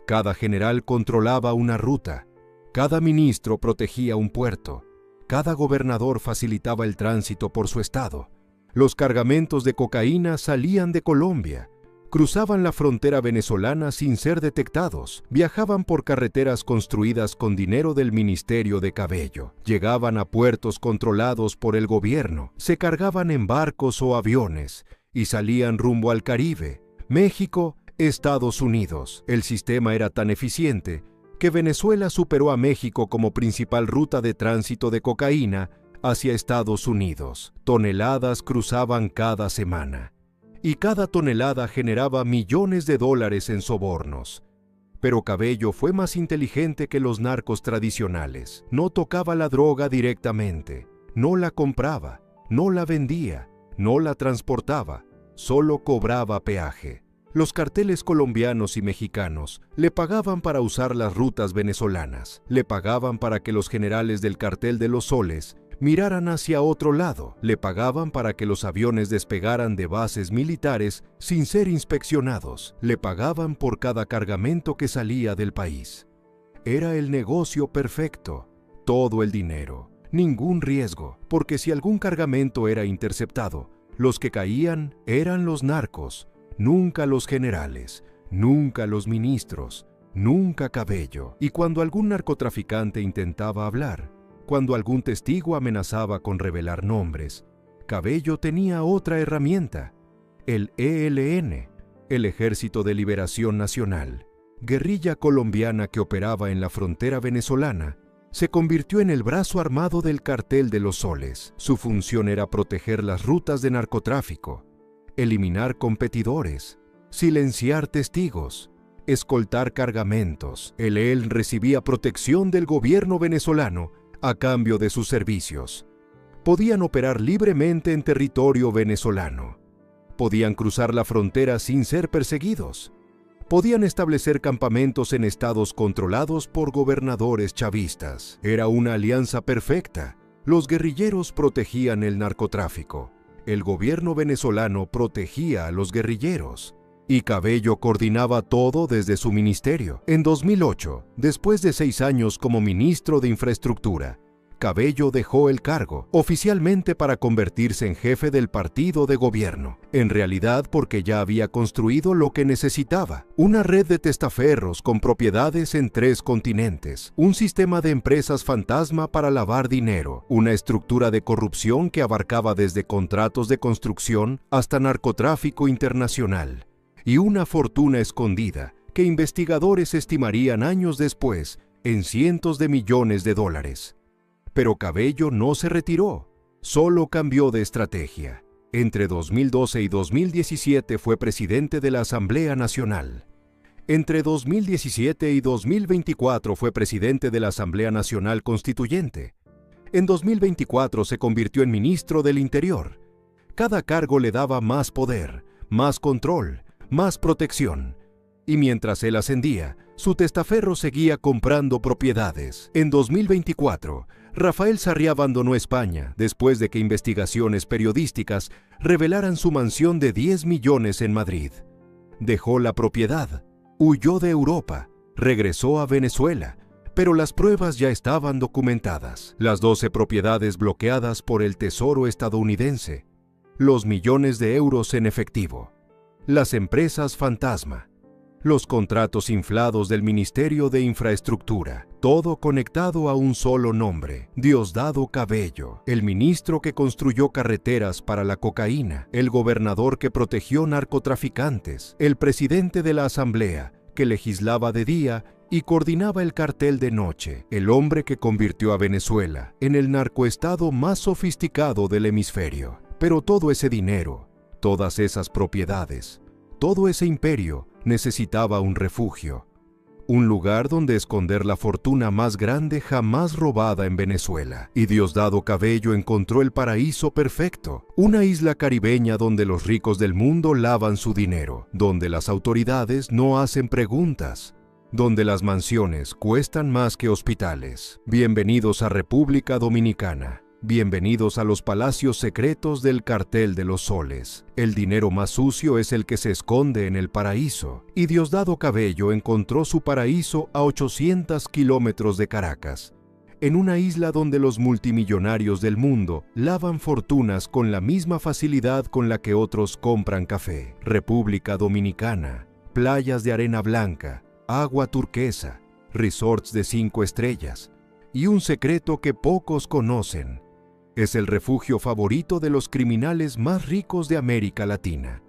Cada general controlaba una ruta, cada ministro protegía un puerto, cada gobernador facilitaba el tránsito por su estado. Los cargamentos de cocaína salían de Colombia, cruzaban la frontera venezolana sin ser detectados, viajaban por carreteras construidas con dinero del Ministerio de Cabello, llegaban a puertos controlados por el gobierno, se cargaban en barcos o aviones y salían rumbo al Caribe, México Estados Unidos. El sistema era tan eficiente que Venezuela superó a México como principal ruta de tránsito de cocaína hacia Estados Unidos. Toneladas cruzaban cada semana, y cada tonelada generaba millones de dólares en sobornos. Pero Cabello fue más inteligente que los narcos tradicionales. No tocaba la droga directamente, no la compraba, no la vendía, no la transportaba, solo cobraba peaje. Los carteles colombianos y mexicanos le pagaban para usar las rutas venezolanas, le pagaban para que los generales del cartel de los soles miraran hacia otro lado, le pagaban para que los aviones despegaran de bases militares sin ser inspeccionados, le pagaban por cada cargamento que salía del país. Era el negocio perfecto, todo el dinero, ningún riesgo, porque si algún cargamento era interceptado, los que caían eran los narcos, nunca los generales, nunca los ministros, nunca Cabello. Y cuando algún narcotraficante intentaba hablar, cuando algún testigo amenazaba con revelar nombres, Cabello tenía otra herramienta: el ELN, el Ejército de Liberación Nacional, guerrilla colombiana que operaba en la frontera venezolana. Se convirtió en el brazo armado del cartel de los soles. Su función era proteger las rutas de narcotráfico, eliminar competidores, silenciar testigos, escoltar cargamentos. El ELN recibía protección del gobierno venezolano a cambio de sus servicios. Podían operar libremente en territorio venezolano. Podían cruzar la frontera sin ser perseguidos. Podían establecer campamentos en estados controlados por gobernadores chavistas. Era una alianza perfecta. Los guerrilleros protegían el narcotráfico. El gobierno venezolano protegía a los guerrilleros. Y Cabello coordinaba todo desde su ministerio. En 2008, después de 6 años como ministro de Infraestructura, Cabello dejó el cargo, oficialmente para convertirse en jefe del partido de gobierno. En realidad porque ya había construido lo que necesitaba: una red de testaferros con propiedades en 3 continentes, un sistema de empresas fantasma para lavar dinero, una estructura de corrupción que abarcaba desde contratos de construcción hasta narcotráfico internacional, y una fortuna escondida que investigadores estimarían años después en cientos de millones de dólares. Pero Cabello no se retiró, solo cambió de estrategia. Entre 2012 y 2017 fue presidente de la Asamblea Nacional. Entre 2017 y 2024 fue presidente de la Asamblea Nacional Constituyente. En 2024 se convirtió en ministro del Interior. Cada cargo le daba más poder, más control, más protección. Y mientras él ascendía, su testaferro seguía comprando propiedades. En 2024, Rafael Sarriá abandonó España después de que investigaciones periodísticas revelaran su mansión de 10 millones en Madrid. Dejó la propiedad, huyó de Europa, regresó a Venezuela, pero las pruebas ya estaban documentadas. Las 12 propiedades bloqueadas por el Tesoro estadounidense, los millones de euros en efectivo, las empresas fantasma, los contratos inflados del Ministerio de Infraestructura, todo conectado a un solo nombre: Diosdado Cabello, el ministro que construyó carreteras para la cocaína, el gobernador que protegió narcotraficantes, el presidente de la Asamblea que legislaba de día y coordinaba el cartel de noche, el hombre que convirtió a Venezuela en el narcoestado más sofisticado del hemisferio. Pero todo ese dinero, todas esas propiedades, todo ese imperio necesitaba un refugio, un lugar donde esconder la fortuna más grande jamás robada en Venezuela. Y Diosdado Cabello encontró el paraíso perfecto, una isla caribeña donde los ricos del mundo lavan su dinero, donde las autoridades no hacen preguntas, donde las mansiones cuestan más que hospitales. Bienvenidos a República Dominicana. Bienvenidos a los palacios secretos del cartel de los soles. El dinero más sucio es el que se esconde en el paraíso. Y Diosdado Cabello encontró su paraíso a 800 kilómetros de Caracas, en una isla donde los multimillonarios del mundo lavan fortunas con la misma facilidad con la que otros compran café. República Dominicana, playas de arena blanca, agua turquesa, resorts de 5 estrellas, y un secreto que pocos conocen: es el refugio favorito de los criminales más ricos de América Latina.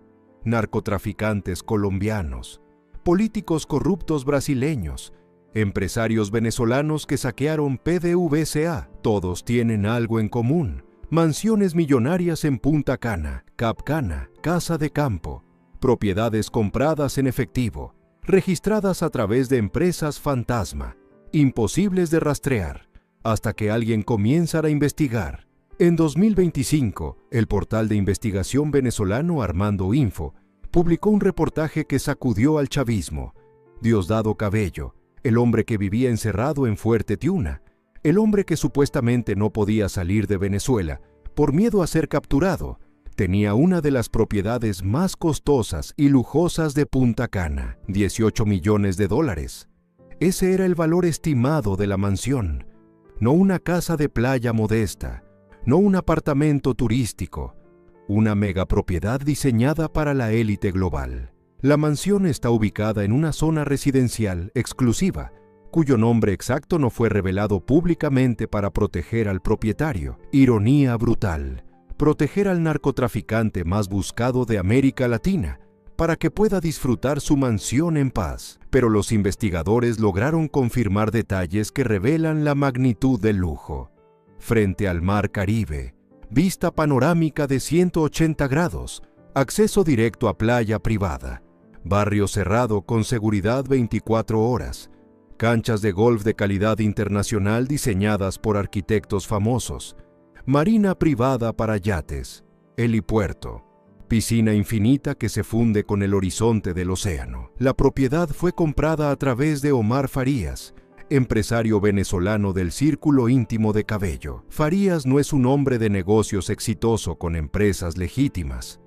narcotraficantes colombianos, políticos corruptos brasileños, empresarios venezolanos que saquearon PDVSA. Todos tienen algo en común: mansiones millonarias en Punta Cana, Cap Cana, Casa de Campo, propiedades compradas en efectivo, registradas a través de empresas fantasma, imposibles de rastrear, hasta que alguien comienza a investigar. En 2025, el portal de investigación venezolano Armando Info publicó un reportaje que sacudió al chavismo. Diosdado Cabello, el hombre que vivía encerrado en Fuerte Tiuna, el hombre que supuestamente no podía salir de Venezuela por miedo a ser capturado, tenía una de las propiedades más costosas y lujosas de Punta Cana, $18 millones. Ese era el valor estimado de la mansión, no una casa de playa modesta, no un apartamento turístico, una megapropiedad diseñada para la élite global. La mansión está ubicada en una zona residencial exclusiva, cuyo nombre exacto no fue revelado públicamente para proteger al propietario. Ironía brutal: proteger al narcotraficante más buscado de América Latina, para que pueda disfrutar su mansión en paz. Pero los investigadores lograron confirmar detalles que revelan la magnitud del lujo. Frente al mar Caribe, vista panorámica de 180 grados, acceso directo a playa privada, barrio cerrado con seguridad 24 horas, canchas de golf de calidad internacional diseñadas por arquitectos famosos, marina privada para yates, helipuerto, piscina infinita que se funde con el horizonte del océano. La propiedad fue comprada a través de Omar Farías, empresario venezolano del círculo íntimo de Cabello. Farías no es un hombre de negocios exitoso con empresas legítimas.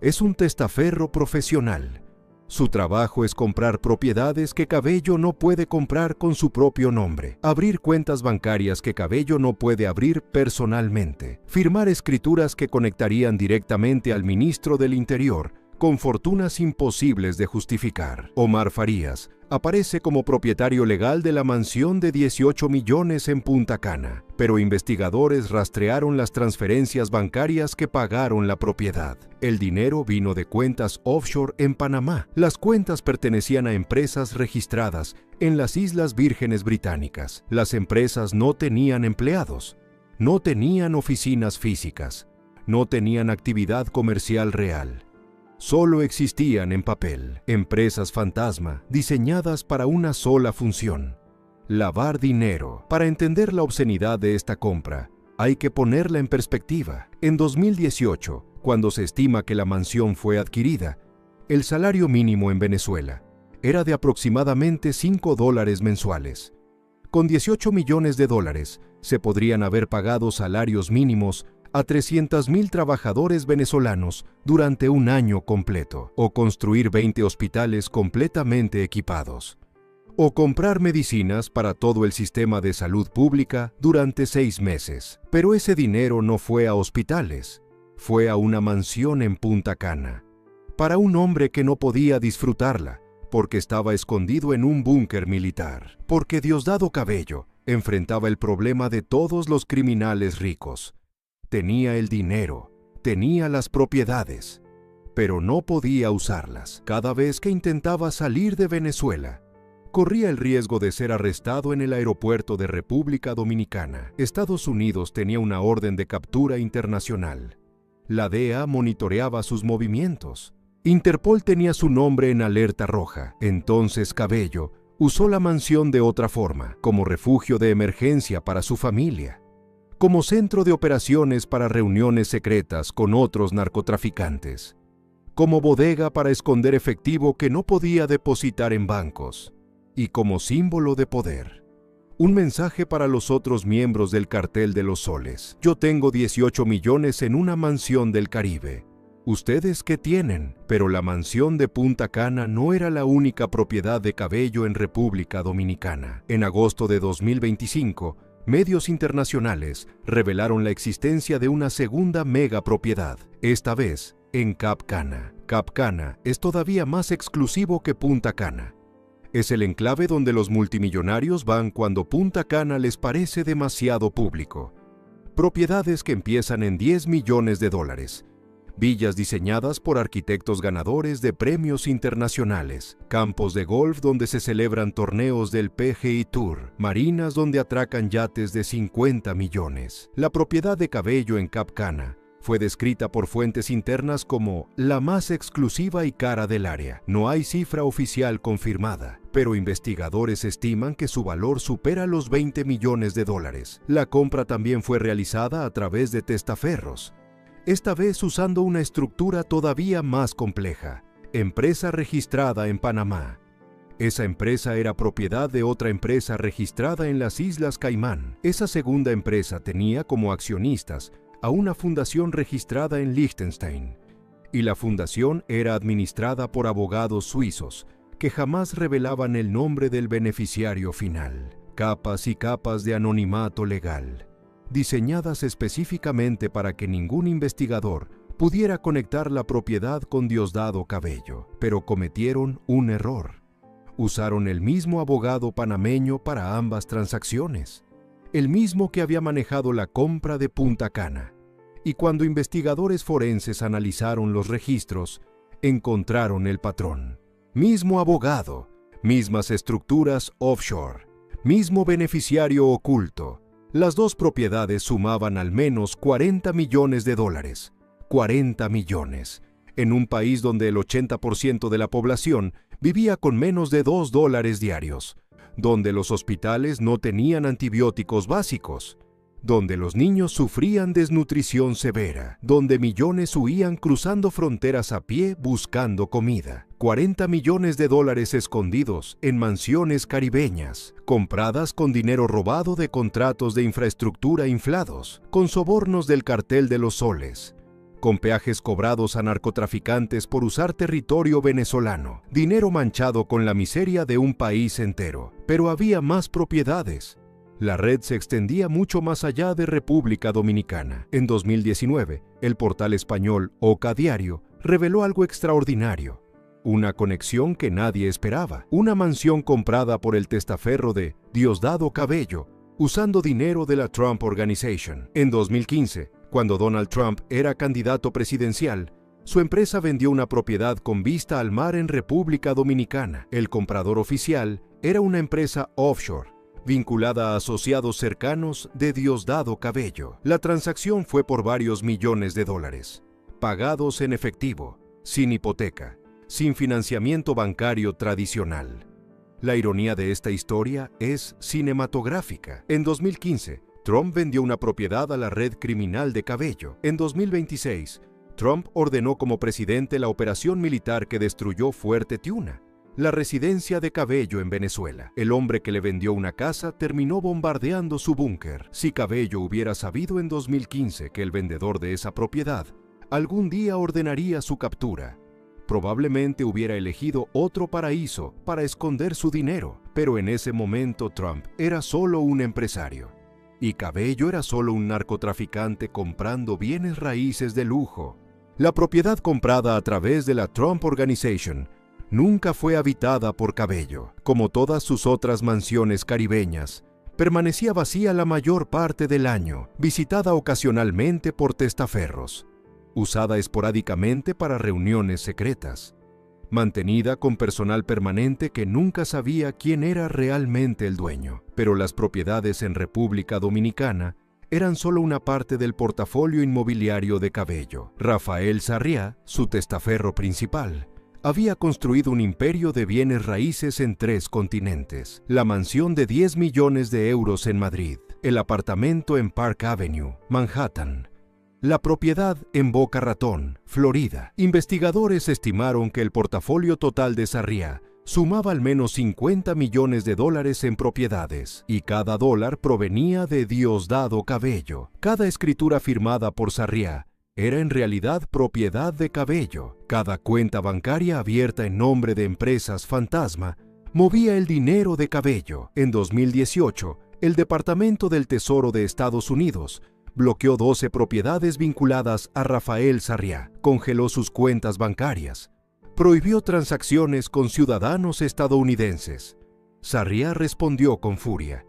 Es un testaferro profesional. Su trabajo es comprar propiedades que Cabello no puede comprar con su propio nombre, abrir cuentas bancarias que Cabello no puede abrir personalmente, firmar escrituras que conectarían directamente al ministro del Interior, con fortunas imposibles de justificar. Omar Farías aparece como propietario legal de la mansión de 18 millones en Punta Cana, pero investigadores rastrearon las transferencias bancarias que pagaron la propiedad. El dinero vino de cuentas offshore en Panamá. Las cuentas pertenecían a empresas registradas en las Islas Vírgenes Británicas. Las empresas no tenían empleados, no tenían oficinas físicas, no tenían actividad comercial real. Solo existían en papel, empresas fantasma diseñadas para una sola función: lavar dinero. Para entender la obscenidad de esta compra, hay que ponerla en perspectiva. En 2018, cuando se estima que la mansión fue adquirida, el salario mínimo en Venezuela era de aproximadamente $5 mensuales. Con $18 millones se podrían haber pagado salarios mínimos a 300,000 trabajadores venezolanos durante un año completo, o construir 20 hospitales completamente equipados, o comprar medicinas para todo el sistema de salud pública durante 6 meses. Pero ese dinero no fue a hospitales, fue a una mansión en Punta Cana, para un hombre que no podía disfrutarla, porque estaba escondido en un búnker militar, porque Diosdado Cabello enfrentaba el problema de todos los criminales ricos. Tenía el dinero, tenía las propiedades, pero no podía usarlas. Cada vez que intentaba salir de Venezuela, corría el riesgo de ser arrestado en el aeropuerto de República Dominicana. Estados Unidos tenía una orden de captura internacional. La DEA monitoreaba sus movimientos. Interpol tenía su nombre en alerta roja. Entonces Cabello usó la mansión de otra forma, como refugio de emergencia para su familia, como centro de operaciones para reuniones secretas con otros narcotraficantes, como bodega para esconder efectivo que no podía depositar en bancos, y como símbolo de poder. Un mensaje para los otros miembros del Cartel de los Soles: yo tengo 18 millones en una mansión del Caribe. ¿Ustedes qué tienen? Pero la mansión de Punta Cana no era la única propiedad de Cabello en República Dominicana. En agosto de 2025, medios internacionales revelaron la existencia de una segunda megapropiedad, esta vez en Cap Cana. Cap Cana es todavía más exclusivo que Punta Cana. Es el enclave donde los multimillonarios van cuando Punta Cana les parece demasiado público. Propiedades que empiezan en $10 millones, villas diseñadas por arquitectos ganadores de premios internacionales, campos de golf donde se celebran torneos del PGA Tour, marinas donde atracan yates de 50 millones. La propiedad de Cabello en Cap Cana fue descrita por fuentes internas como la más exclusiva y cara del área. No hay cifra oficial confirmada, pero investigadores estiman que su valor supera los 20 millones de dólares. La compra también fue realizada a través de testaferros, esta vez usando una estructura todavía más compleja. Empresa registrada en Panamá. Esa empresa era propiedad de otra empresa registrada en las Islas Caimán. Esa segunda empresa tenía como accionistas a una fundación registrada en Liechtenstein, y la fundación era administrada por abogados suizos que jamás revelaban el nombre del beneficiario final. Capas y capas de anonimato legal, diseñadas específicamente para que ningún investigador pudiera conectar la propiedad con Diosdado Cabello, pero cometieron un error. Usaron el mismo abogado panameño para ambas transacciones, el mismo que había manejado la compra de Punta Cana. Y cuando investigadores forenses analizaron los registros, encontraron el patrón. Mismo abogado, mismas estructuras offshore, mismo beneficiario oculto. Las dos propiedades sumaban al menos 40 millones de dólares. 40 millones, en un país donde el 80% de la población vivía con menos de $2 diarios, donde los hospitales no tenían antibióticos básicos, donde los niños sufrían desnutrición severa, donde millones huían cruzando fronteras a pie buscando comida. 40 millones de dólares escondidos en mansiones caribeñas, compradas con dinero robado de contratos de infraestructura inflados, con sobornos del cartel de los soles, con peajes cobrados a narcotraficantes por usar territorio venezolano, dinero manchado con la miseria de un país entero. Pero había más propiedades. La red se extendía mucho más allá de República Dominicana. En 2019, el portal español Oca Diario reveló algo extraordinario. Una conexión que nadie esperaba. Una mansión comprada por el testaferro de Diosdado Cabello, usando dinero de la Trump Organization. En 2015, cuando Donald Trump era candidato presidencial, su empresa vendió una propiedad con vista al mar en República Dominicana. El comprador oficial era una empresa offshore, vinculada a asociados cercanos de Diosdado Cabello. La transacción fue por varios millones de dólares, pagados en efectivo, sin hipoteca, sin financiamiento bancario tradicional. La ironía de esta historia es cinematográfica. En 2015, Trump vendió una propiedad a la red criminal de Cabello. En 2026, Trump ordenó como presidente la operación militar que destruyó Fuerte Tiuna, la residencia de Cabello en Venezuela. El hombre que le vendió una casa terminó bombardeando su búnker. Si Cabello hubiera sabido en 2015 que el vendedor de esa propiedad algún día ordenaría su captura, probablemente hubiera elegido otro paraíso para esconder su dinero. Pero en ese momento Trump era solo un empresario, y Cabello era solo un narcotraficante comprando bienes raíces de lujo. La propiedad comprada a través de la Trump Organization nunca fue habitada por Cabello. Como todas sus otras mansiones caribeñas, permanecía vacía la mayor parte del año, visitada ocasionalmente por testaferros, usada esporádicamente para reuniones secretas, mantenida con personal permanente que nunca sabía quién era realmente el dueño. Pero las propiedades en República Dominicana eran solo una parte del portafolio inmobiliario de Cabello. Rafael Sarriá, su testaferro principal, había construido un imperio de bienes raíces en 3 continentes. La mansión de 10 millones de euros en Madrid, el apartamento en Park Avenue, Manhattan, la propiedad en Boca Ratón, Florida. Investigadores estimaron que el portafolio total de Sarriá sumaba al menos 50 millones de dólares en propiedades, y cada dólar provenía de Diosdado Cabello. Cada escritura firmada por Sarriá era en realidad propiedad de Cabello. Cada cuenta bancaria abierta en nombre de empresas fantasma movía el dinero de Cabello. En 2018, el Departamento del Tesoro de Estados Unidos bloqueó 12 propiedades vinculadas a Rafael Sarriá, congeló sus cuentas bancarias, prohibió transacciones con ciudadanos estadounidenses. Sarriá respondió con furia.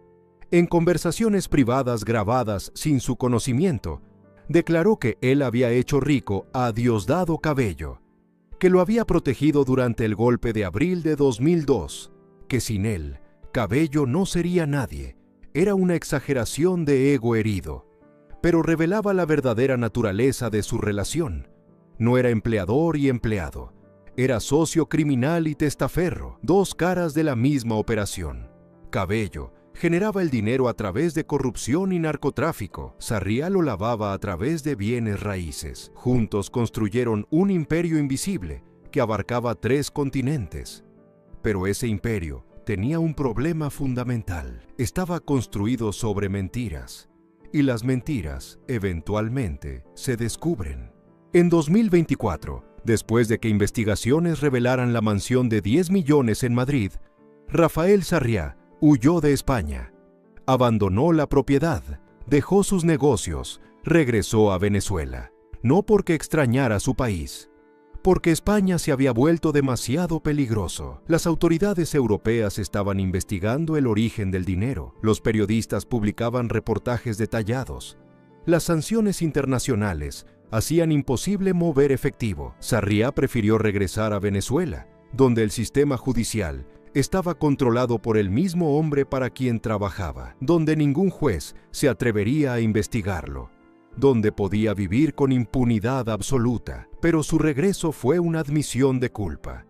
En conversaciones privadas grabadas sin su conocimiento, declaró que él había hecho rico a Diosdado Cabello, que lo había protegido durante el golpe de abril de 2002, que sin él, Cabello no sería nadie. Era una exageración de ego herido, pero revelaba la verdadera naturaleza de su relación. No era empleador y empleado, era socio criminal y testaferro, dos caras de la misma operación. Cabello generaba el dinero a través de corrupción y narcotráfico. Sarriá lo lavaba a través de bienes raíces. Juntos construyeron un imperio invisible que abarcaba 3 continentes. Pero ese imperio tenía un problema fundamental. Estaba construido sobre mentiras. Y las mentiras, eventualmente, se descubren. En 2024, después de que investigaciones revelaran la mansión de 10 millones en Madrid, Rafael Sarriá huyó de España, abandonó la propiedad, dejó sus negocios, regresó a Venezuela. No porque extrañara su país, porque España se había vuelto demasiado peligroso. Las autoridades europeas estaban investigando el origen del dinero. Los periodistas publicaban reportajes detallados. Las sanciones internacionales hacían imposible mover efectivo. Sarriá prefirió regresar a Venezuela, donde el sistema judicial estaba controlado por el mismo hombre para quien trabajaba, donde ningún juez se atrevería a investigarlo, donde podía vivir con impunidad absoluta. Pero su regreso fue una admisión de culpa.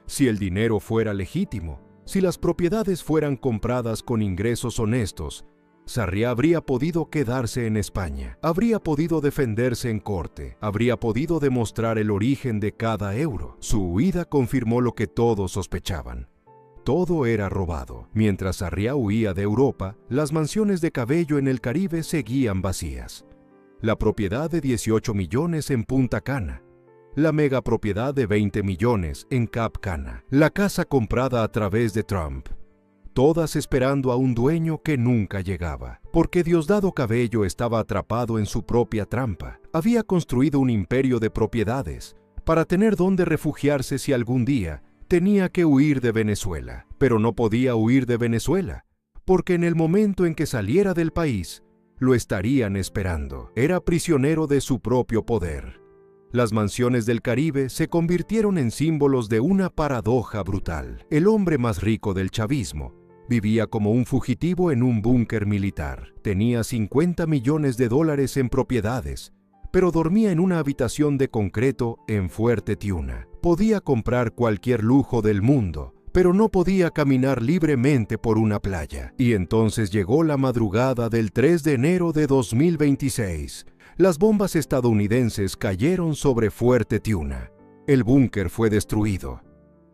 Si el dinero fuera legítimo, si las propiedades fueran compradas con ingresos honestos, Sarriá habría podido quedarse en España, habría podido defenderse en corte, habría podido demostrar el origen de cada euro. Su huida confirmó lo que todos sospechaban. Todo era robado. Mientras Sarriá huía de Europa, las mansiones de Cabello en el Caribe seguían vacías. La propiedad de 18 millones en Punta Cana, la megapropiedad de 20 millones en Cap Cana, la casa comprada a través de Trump, todas esperando a un dueño que nunca llegaba, porque Diosdado Cabello estaba atrapado en su propia trampa. Había construido un imperio de propiedades para tener dónde refugiarse si algún día tenía que huir de Venezuela. Pero no podía huir de Venezuela, porque en el momento en que saliera del país, lo estarían esperando. Era prisionero de su propio poder. Las mansiones del Caribe se convirtieron en símbolos de una paradoja brutal. El hombre más rico del chavismo vivía como un fugitivo en un búnker militar. Tenía $50 millones en propiedades, pero dormía en una habitación de concreto en Fuerte Tiuna. Podía comprar cualquier lujo del mundo, pero no podía caminar libremente por una playa. Y entonces llegó la madrugada del 3 de enero de 2026. Las bombas estadounidenses cayeron sobre Fuerte Tiuna. El búnker fue destruido.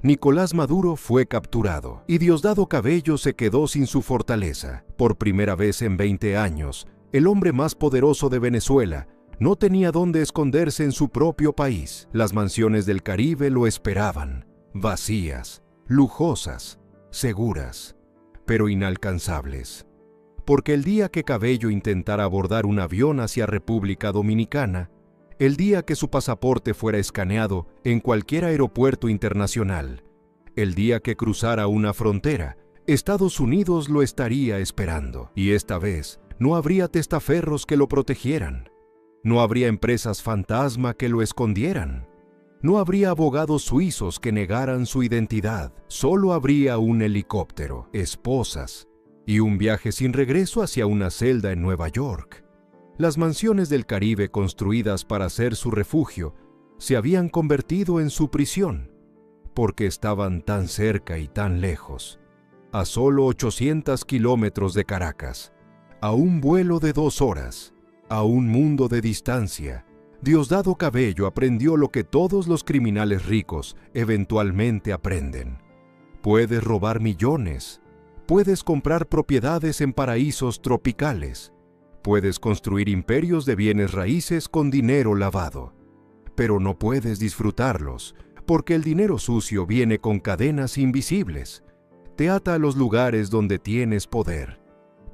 Nicolás Maduro fue capturado y Diosdado Cabello se quedó sin su fortaleza. Por primera vez en 20 años, el hombre más poderoso de Venezuela no tenía dónde esconderse en su propio país. Las mansiones del Caribe lo esperaban, vacías, lujosas, seguras, pero inalcanzables. Porque el día que Cabello intentara abordar un avión hacia República Dominicana, el día que su pasaporte fuera escaneado en cualquier aeropuerto internacional, el día que cruzara una frontera, Estados Unidos lo estaría esperando. Y esta vez no habría testaferros que lo protegieran. No habría empresas fantasma que lo escondieran. No habría abogados suizos que negaran su identidad. Solo habría un helicóptero, esposas y un viaje sin regreso hacia una celda en Nueva York. Las mansiones del Caribe construidas para ser su refugio se habían convertido en su prisión, porque estaban tan cerca y tan lejos, a solo 800 kilómetros de Caracas, a un vuelo de 2 horas, a un mundo de distancia. Diosdado Cabello aprendió lo que todos los criminales ricos eventualmente aprenden. Puedes robar millones, puedes comprar propiedades en paraísos tropicales, puedes construir imperios de bienes raíces con dinero lavado, pero no puedes disfrutarlos, porque el dinero sucio viene con cadenas invisibles. Te ata a los lugares donde tienes poder,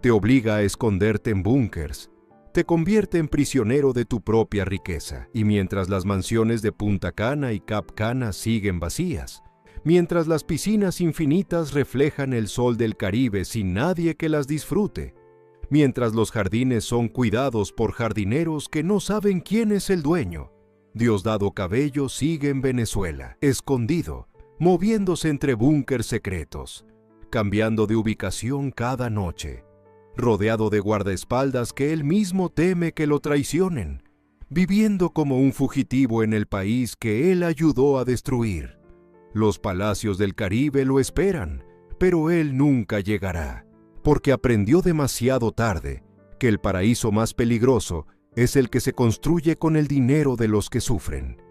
te obliga a esconderte en búnkers, te convierte en prisionero de tu propia riqueza. Y mientras las mansiones de Punta Cana y Cap Cana siguen vacías, mientras las piscinas infinitas reflejan el sol del Caribe sin nadie que las disfrute, mientras los jardines son cuidados por jardineros que no saben quién es el dueño. Diosdado Cabello sigue en Venezuela, escondido, moviéndose entre búnkers secretos, cambiando de ubicación cada noche, rodeado de guardaespaldas que él mismo teme que lo traicionen, viviendo como un fugitivo en el país que él ayudó a destruir. Los palacios del Caribe lo esperan, pero él nunca llegará, porque aprendió demasiado tarde que el paraíso más peligroso es el que se construye con el dinero de los que sufren.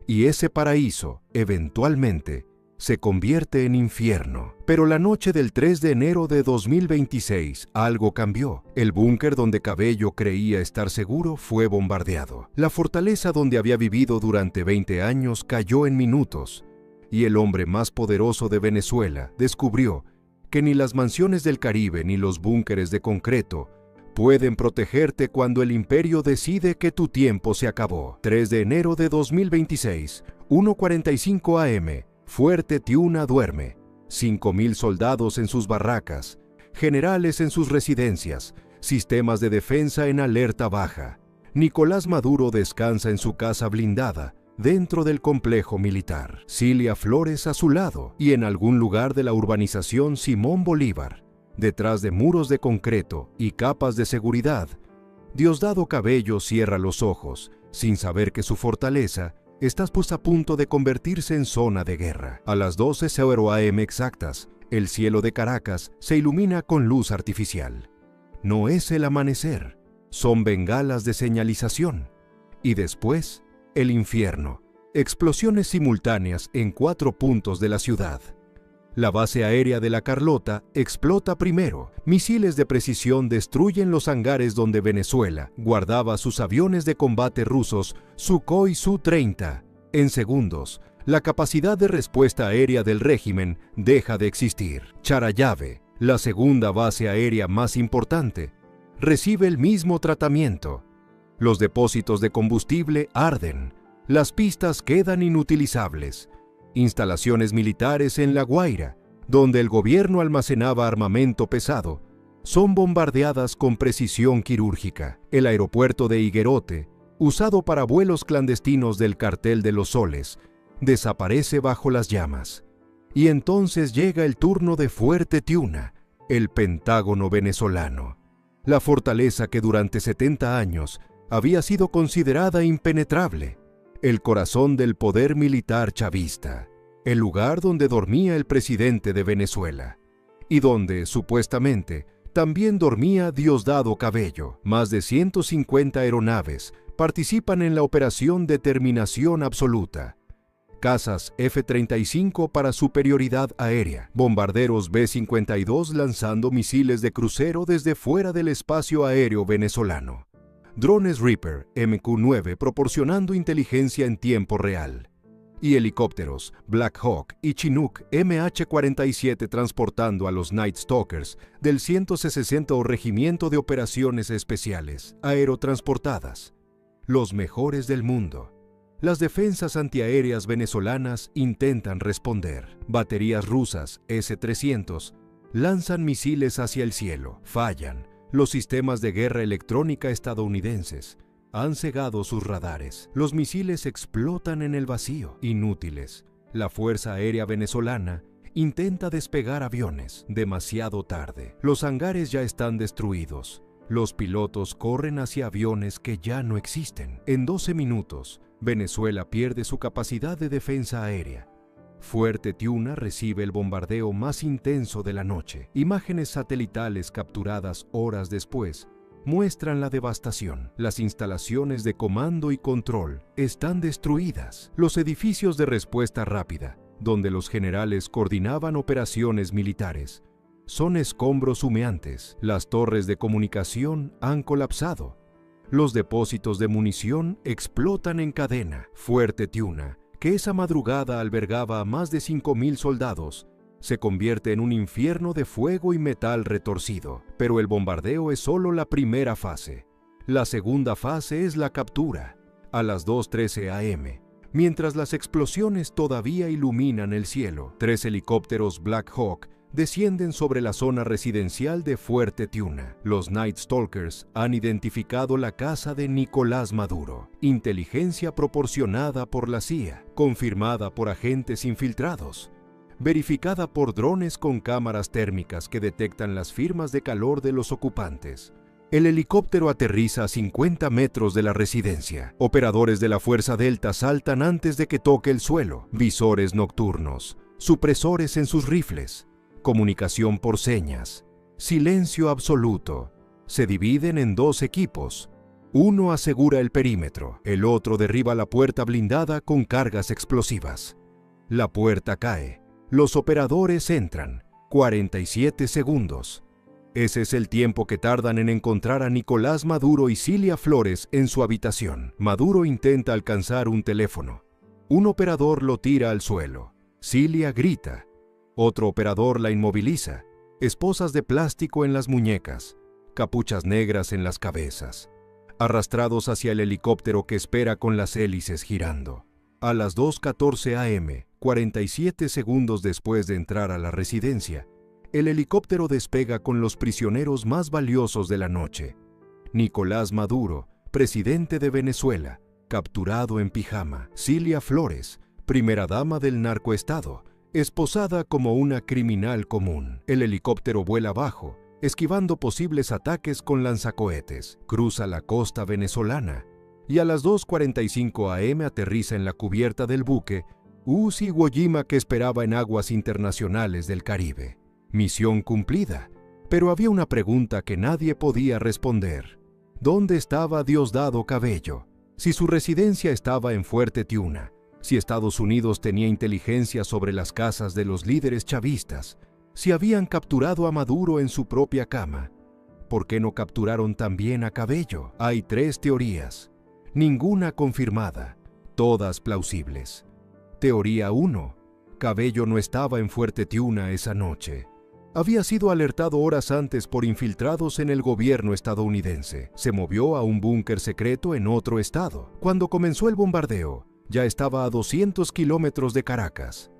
Y ese paraíso, eventualmente, se convierte en infierno. Pero la noche del 3 de enero de 2026, algo cambió. El búnker donde Cabello creía estar seguro fue bombardeado. La fortaleza donde había vivido durante 20 años cayó en minutos, y el hombre más poderoso de Venezuela descubrió que ni las mansiones del Caribe ni los búnkeres de concreto pueden protegerte cuando el imperio decide que tu tiempo se acabó. 3 de enero de 2026, 1:45 a.m., Fuerte Tiuna duerme. 5,000 soldados en sus barracas, generales en sus residencias, sistemas de defensa en alerta baja. Nicolás Maduro descansa en su casa blindada, dentro del complejo militar. Cilia Flores a su lado y en algún lugar de la urbanización Simón Bolívar, detrás de muros de concreto y capas de seguridad. Diosdado Cabello cierra los ojos, sin saber que su fortaleza está pues a punto de convertirse en zona de guerra. A las 12:00 a.m. exactas, el cielo de Caracas se ilumina con luz artificial. No es el amanecer, son bengalas de señalización. Y después, el infierno. Explosiones simultáneas en 4 puntos de la ciudad. La base aérea de La Carlota explota primero. Misiles de precisión destruyen los hangares donde Venezuela guardaba sus aviones de combate rusos Sukhoi Su-30. En segundos, la capacidad de respuesta aérea del régimen deja de existir. Charallave, la segunda base aérea más importante, recibe el mismo tratamiento. Los depósitos de combustible arden. Las pistas quedan inutilizables. Instalaciones militares en La Guaira, donde el gobierno almacenaba armamento pesado, son bombardeadas con precisión quirúrgica. El aeropuerto de Higuerote, usado para vuelos clandestinos del Cartel de los Soles, desaparece bajo las llamas. Y entonces llega el turno de Fuerte Tiuna, el Pentágono venezolano. La fortaleza que durante 70 años había sido considerada impenetrable. El corazón del poder militar chavista, el lugar donde dormía el presidente de Venezuela, y donde, supuestamente, también dormía Diosdado Cabello. Más de 150 aeronaves participan en la operación Determinación Absoluta. Cazas F-35 para superioridad aérea, bombarderos B-52 lanzando misiles de crucero desde fuera del espacio aéreo venezolano. Drones Reaper MQ-9 proporcionando inteligencia en tiempo real, y helicópteros Black Hawk y Chinook MH-47 transportando a los Night Stalkers del 160 Regimiento de Operaciones Especiales, aerotransportadas, los mejores del mundo. Las defensas antiaéreas venezolanas intentan responder. Baterías rusas S-300 lanzan misiles hacia el cielo, fallan. Los sistemas de guerra electrónica estadounidenses han cegado sus radares. Los misiles explotan en el vacío, inútiles. La Fuerza Aérea Venezolana intenta despegar aviones, demasiado tarde. Los hangares ya están destruidos. Los pilotos corren hacia aviones que ya no existen. En 12 minutos, Venezuela pierde su capacidad de defensa aérea. Fuerte Tiuna recibe el bombardeo más intenso de la noche. Imágenes satelitales capturadas horas después muestran la devastación. Las instalaciones de comando y control están destruidas. Los edificios de respuesta rápida, donde los generales coordinaban operaciones militares, son escombros humeantes. Las torres de comunicación han colapsado. Los depósitos de munición explotan en cadena. Fuerte Tiuna, que esa madrugada albergaba a más de 5,000 soldados, se convierte en un infierno de fuego y metal retorcido. Pero el bombardeo es solo la primera fase. La segunda fase es la captura. A las 2:13 a.m., mientras las explosiones todavía iluminan el cielo, 3 helicópteros Black Hawk descienden sobre la zona residencial de Fuerte Tiuna. Los Night Stalkers han identificado la casa de Nicolás Maduro. Inteligencia proporcionada por la CIA, confirmada por agentes infiltrados, verificada por drones con cámaras térmicas que detectan las firmas de calor de los ocupantes. El helicóptero aterriza a 50 metros de la residencia. Operadores de la Fuerza Delta saltan antes de que toque el suelo. Visores nocturnos, supresores en sus rifles, comunicación por señas, silencio absoluto. Se dividen en dos equipos. Uno asegura el perímetro, el otro derriba la puerta blindada con cargas explosivas. La puerta cae. Los operadores entran. 47 segundos. Ese es el tiempo que tardan en encontrar a Nicolás Maduro y Cilia Flores en su habitación. Maduro intenta alcanzar un teléfono. Un operador lo tira al suelo. Cilia grita. Otro operador la inmoviliza. Esposas de plástico en las muñecas, capuchas negras en las cabezas. Arrastrados hacia el helicóptero que espera con las hélices girando. A las 2:14 am, 47 segundos después de entrar a la residencia, el helicóptero despega con los prisioneros más valiosos de la noche. Nicolás Maduro, presidente de Venezuela, capturado en pijama. Cilia Flores, primera dama del narcoestado, esposada como una criminal común. El helicóptero vuela bajo, esquivando posibles ataques con lanzacohetes. Cruza la costa venezolana y a las 2:45 am aterriza en la cubierta del buque Uzi Iwo Jima que esperaba en aguas internacionales del Caribe. Misión cumplida, pero había una pregunta que nadie podía responder. ¿Dónde estaba Diosdado Cabello? Si su residencia estaba en Fuerte Tiuna, si Estados Unidos tenía inteligencia sobre las casas de los líderes chavistas, si habían capturado a Maduro en su propia cama, ¿por qué no capturaron también a Cabello? Hay 3 teorías, ninguna confirmada, todas plausibles. Teoría 1. Cabello no estaba en Fuerte Tiuna esa noche. Había sido alertado horas antes por infiltrados en el gobierno estadounidense. Se movió a un búnker secreto en otro estado. Cuando comenzó el bombardeo, ya estaba a 200 kilómetros de Caracas.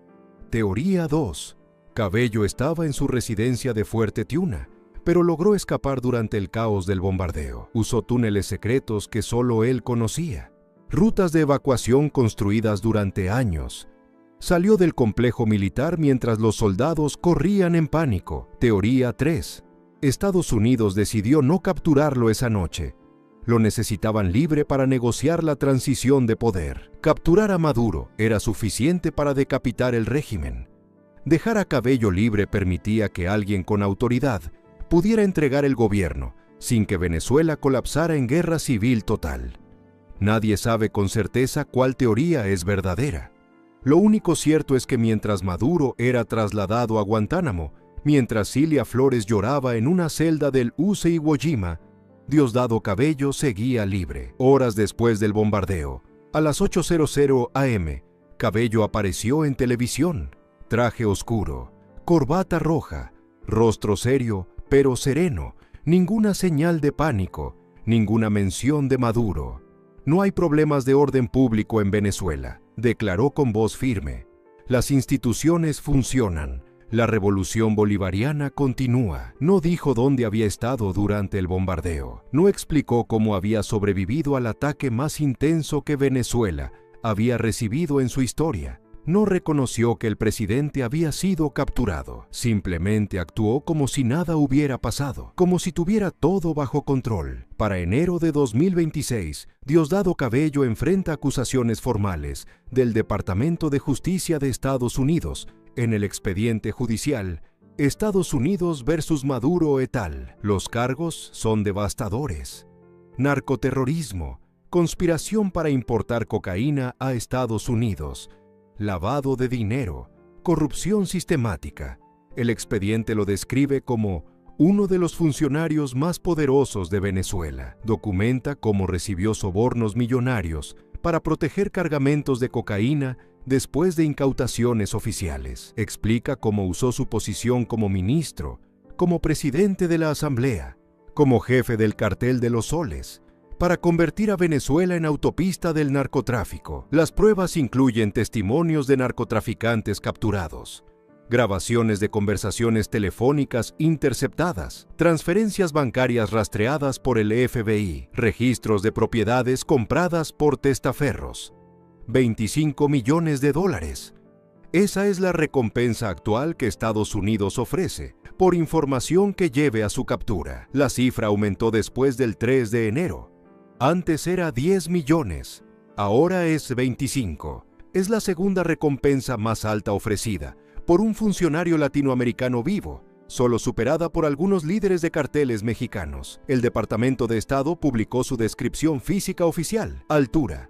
Teoría 2. Cabello estaba en su residencia de Fuerte Tiuna, pero logró escapar durante el caos del bombardeo. Usó túneles secretos que solo él conocía. Rutas de evacuación construidas durante años. Salió del complejo militar mientras los soldados corrían en pánico. Teoría 3. Estados Unidos decidió no capturarlo esa noche. Lo necesitaban libre para negociar la transición de poder. Capturar a Maduro era suficiente para decapitar el régimen. Dejar a Cabello libre permitía que alguien con autoridad pudiera entregar el gobierno sin que Venezuela colapsara en guerra civil total. Nadie sabe con certeza cuál teoría es verdadera. Lo único cierto es que mientras Maduro era trasladado a Guantánamo, mientras Cilia Flores lloraba en una celda del Uzi Iwo Jima, Diosdado Cabello seguía libre. Horas después del bombardeo, a las 8:00 am, Cabello apareció en televisión. Traje oscuro, corbata roja, rostro serio pero sereno, ninguna señal de pánico, ninguna mención de Maduro. No hay problemas de orden público en Venezuela, declaró con voz firme. Las instituciones funcionan. La revolución bolivariana continúa. No dijo dónde había estado durante el bombardeo. No explicó cómo había sobrevivido al ataque más intenso que Venezuela había recibido en su historia. No reconoció que el presidente había sido capturado. Simplemente actuó como si nada hubiera pasado, como si tuviera todo bajo control. Para enero de 2026, Diosdado Cabello enfrenta acusaciones formales del Departamento de Justicia de Estados Unidos en el expediente judicial Estados Unidos versus Maduro et al. Los cargos son devastadores: narcoterrorismo, conspiración para importar cocaína a Estados Unidos, lavado de dinero, corrupción sistemática. El expediente lo describe como uno de los funcionarios más poderosos de Venezuela. Documenta cómo recibió sobornos millonarios para proteger cargamentos de cocaína después de incautaciones oficiales. Explica cómo usó su posición como ministro, como presidente de la Asamblea, como jefe del cartel de los soles, para convertir a Venezuela en autopista del narcotráfico. Las pruebas incluyen testimonios de narcotraficantes capturados, grabaciones de conversaciones telefónicas interceptadas, transferencias bancarias rastreadas por el FBI, registros de propiedades compradas por testaferros. 25 millones de dólares. Esa es la recompensa actual que Estados Unidos ofrece por información que lleve a su captura. La cifra aumentó después del 3 de enero. Antes era 10 millones, ahora es 25. Es la segunda recompensa más alta ofrecida por un funcionario latinoamericano vivo, solo superada por algunos líderes de carteles mexicanos. El Departamento de Estado publicó su descripción física oficial. Altura: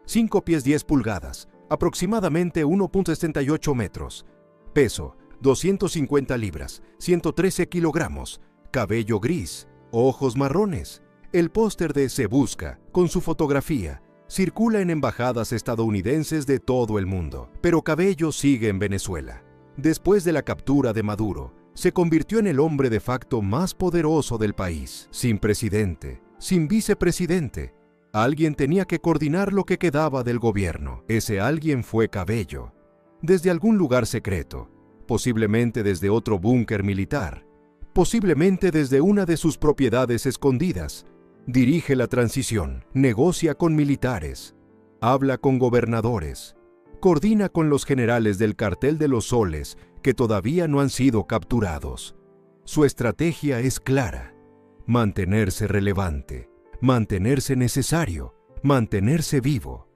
5 pies 10 pulgadas, aproximadamente 1.78 metros. Peso: 250 libras, 113 kilogramos. Cabello gris, ojos marrones. El póster de Se Busca, con su fotografía, circula en embajadas estadounidenses de todo el mundo. Pero Cabello sigue en Venezuela. Después de la captura de Maduro, se convirtió en el hombre de facto más poderoso del país. Sin presidente, sin vicepresidente, alguien tenía que coordinar lo que quedaba del gobierno. Ese alguien fue Cabello. Desde algún lugar secreto, posiblemente desde otro búnker militar, posiblemente desde una de sus propiedades escondidas, dirige la transición, negocia con militares, habla con gobernadores, coordina con los generales del cartel de los soles que todavía no han sido capturados. Su estrategia es clara: mantenerse relevante, mantenerse necesario, mantenerse vivo.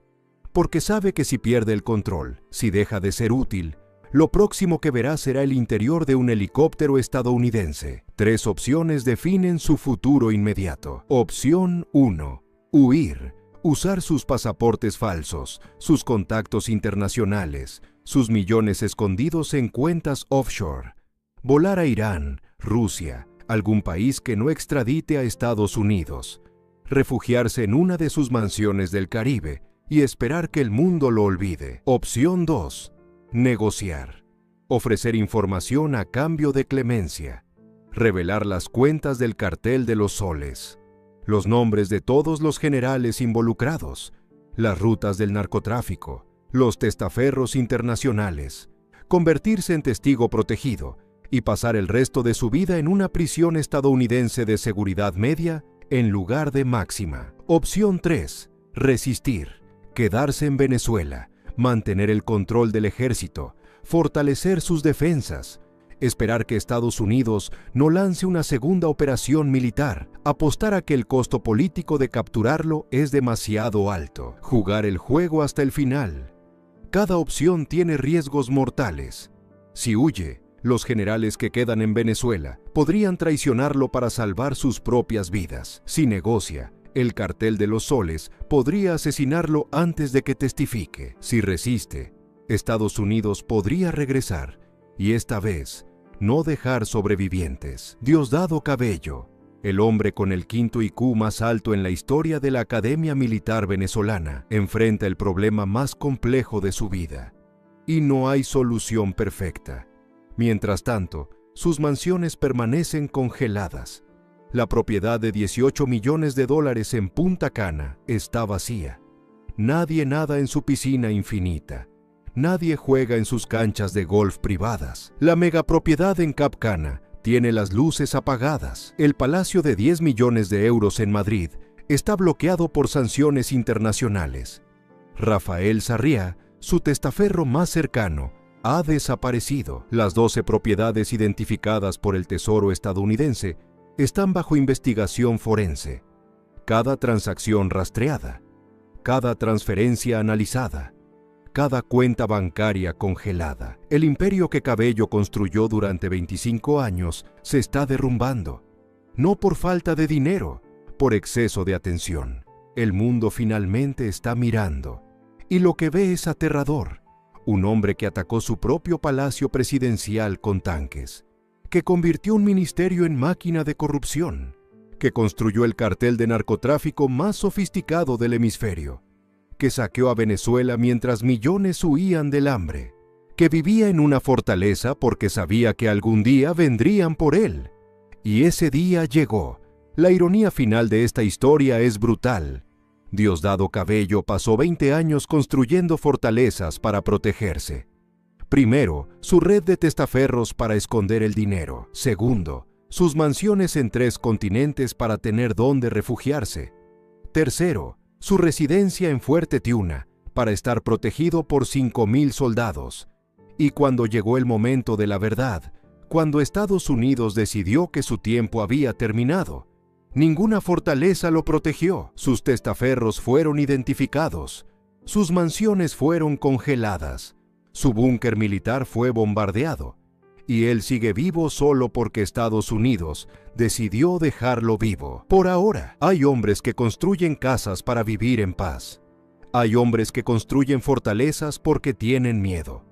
Porque sabe que si pierde el control, si deja de ser útil, lo próximo que verá será el interior de un helicóptero estadounidense. 3 opciones definen su futuro inmediato. Opción 1. Huir. Usar sus pasaportes falsos, sus contactos internacionales, sus millones escondidos en cuentas offshore. Volar a Irán, Rusia, algún país que no extradite a Estados Unidos. Refugiarse en una de sus mansiones del Caribe y esperar que el mundo lo olvide. Opción 2. Negociar. Ofrecer información a cambio de clemencia. Revelar las cuentas del cartel de los soles. Los nombres de todos los generales involucrados. Las rutas del narcotráfico. Los testaferros internacionales. Convertirse en testigo protegido y pasar el resto de su vida en una prisión estadounidense de seguridad media en lugar de máxima. Opción 3. Resistir. Quedarse en Venezuela. Mantener el control del ejército, fortalecer sus defensas, esperar que Estados Unidos no lance una segunda operación militar, apostar a que el costo político de capturarlo es demasiado alto, jugar el juego hasta el final. Cada opción tiene riesgos mortales. Si huye, los generales que quedan en Venezuela podrían traicionarlo para salvar sus propias vidas. Si negocia, el cartel de los soles podría asesinarlo antes de que testifique. Si resiste, Estados Unidos podría regresar y esta vez no dejar sobrevivientes. Diosdado Cabello, el hombre con el 5º IQ más alto en la historia de la Academia Militar Venezolana, enfrenta el problema más complejo de su vida. Y no hay solución perfecta. Mientras tanto, sus mansiones permanecen congeladas. La propiedad de 18 millones de dólares en Punta Cana está vacía. Nadie nada en su piscina infinita. Nadie juega en sus canchas de golf privadas. La megapropiedad en Cap Cana tiene las luces apagadas. El palacio de 10 millones de euros en Madrid está bloqueado por sanciones internacionales. Rafael Sarriá, su testaferro más cercano, ha desaparecido. Las 12 propiedades identificadas por el Tesoro estadounidense están bajo investigación forense. Cada transacción rastreada, cada transferencia analizada, cada cuenta bancaria congelada. El imperio que Cabello construyó durante 25 años se está derrumbando. No por falta de dinero, por exceso de atención. El mundo finalmente está mirando, y lo que ve es aterrador. Un hombre que atacó su propio palacio presidencial con tanques, que convirtió un ministerio en máquina de corrupción, que construyó el cartel de narcotráfico más sofisticado del hemisferio, que saqueó a Venezuela mientras millones huían del hambre, que vivía en una fortaleza porque sabía que algún día vendrían por él. Y ese día llegó. La ironía final de esta historia es brutal. Diosdado Cabello pasó 20 años construyendo fortalezas para protegerse. Primero, su red de testaferros para esconder el dinero. Segundo, sus mansiones en 3 continentes para tener dónde refugiarse. Tercero, su residencia en Fuerte Tiuna para estar protegido por 5,000 soldados. Y cuando llegó el momento de la verdad, cuando Estados Unidos decidió que su tiempo había terminado, ninguna fortaleza lo protegió. Sus testaferros fueron identificados, sus mansiones fueron congeladas, su búnker militar fue bombardeado, y él sigue vivo solo porque Estados Unidos decidió dejarlo vivo. Por ahora, hay hombres que construyen casas para vivir en paz. Hay hombres que construyen fortalezas porque tienen miedo.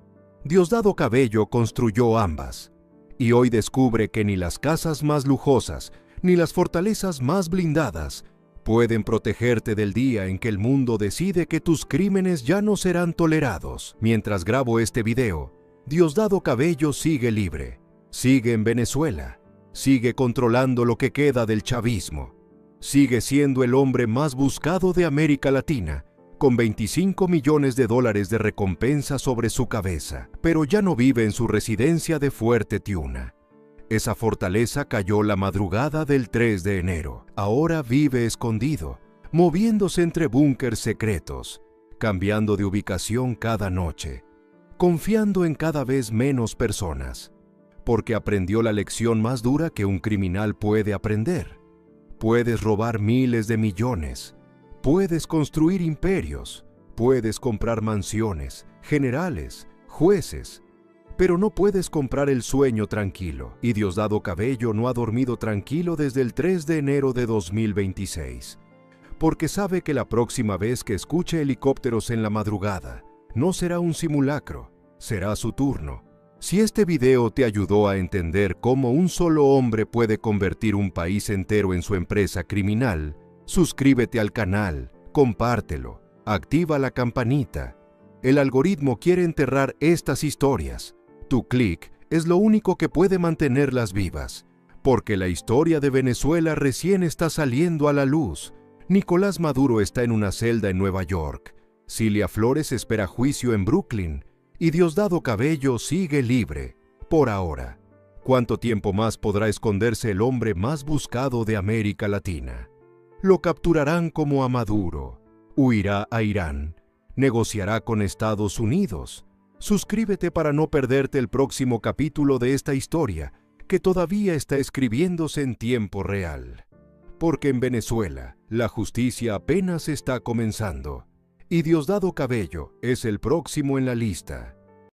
Diosdado Cabello construyó ambas, y hoy descubre que ni las casas más lujosas, ni las fortalezas más blindadas pueden protegerte del día en que el mundo decide que tus crímenes ya no serán tolerados. Mientras grabo este video, Diosdado Cabello sigue libre, sigue en Venezuela, sigue controlando lo que queda del chavismo, sigue siendo el hombre más buscado de América Latina, con $25 millones de recompensa sobre su cabeza, pero ya no vive en su residencia de Fuerte Tiuna. Esa fortaleza cayó la madrugada del 3 de enero. Ahora vive escondido, moviéndose entre búnkers secretos, cambiando de ubicación cada noche, confiando en cada vez menos personas, porque aprendió la lección más dura que un criminal puede aprender. Puedes robar miles de millones, puedes construir imperios, puedes comprar mansiones, generales, jueces, pero no puedes comprar el sueño tranquilo. Y Diosdado Cabello no ha dormido tranquilo desde el 3 de enero de 2026, porque sabe que la próxima vez que escuche helicópteros en la madrugada, no será un simulacro, será su turno. Si este video te ayudó a entender cómo un solo hombre puede convertir un país entero en su empresa criminal, suscríbete al canal, compártelo, activa la campanita. El algoritmo quiere enterrar estas historias. Tu clic es lo único que puede mantenerlas vivas, porque la historia de Venezuela recién está saliendo a la luz. Nicolás Maduro está en una celda en Nueva York. Cilia Flores espera juicio en Brooklyn. Y Diosdado Cabello sigue libre, por ahora. ¿Cuánto tiempo más podrá esconderse el hombre más buscado de América Latina? Lo capturarán como a Maduro. Huirá a Irán. Negociará con Estados Unidos. Suscríbete para no perderte el próximo capítulo de esta historia, que todavía está escribiéndose en tiempo real. Porque en Venezuela, la justicia apenas está comenzando. Y Diosdado Cabello es el próximo en la lista.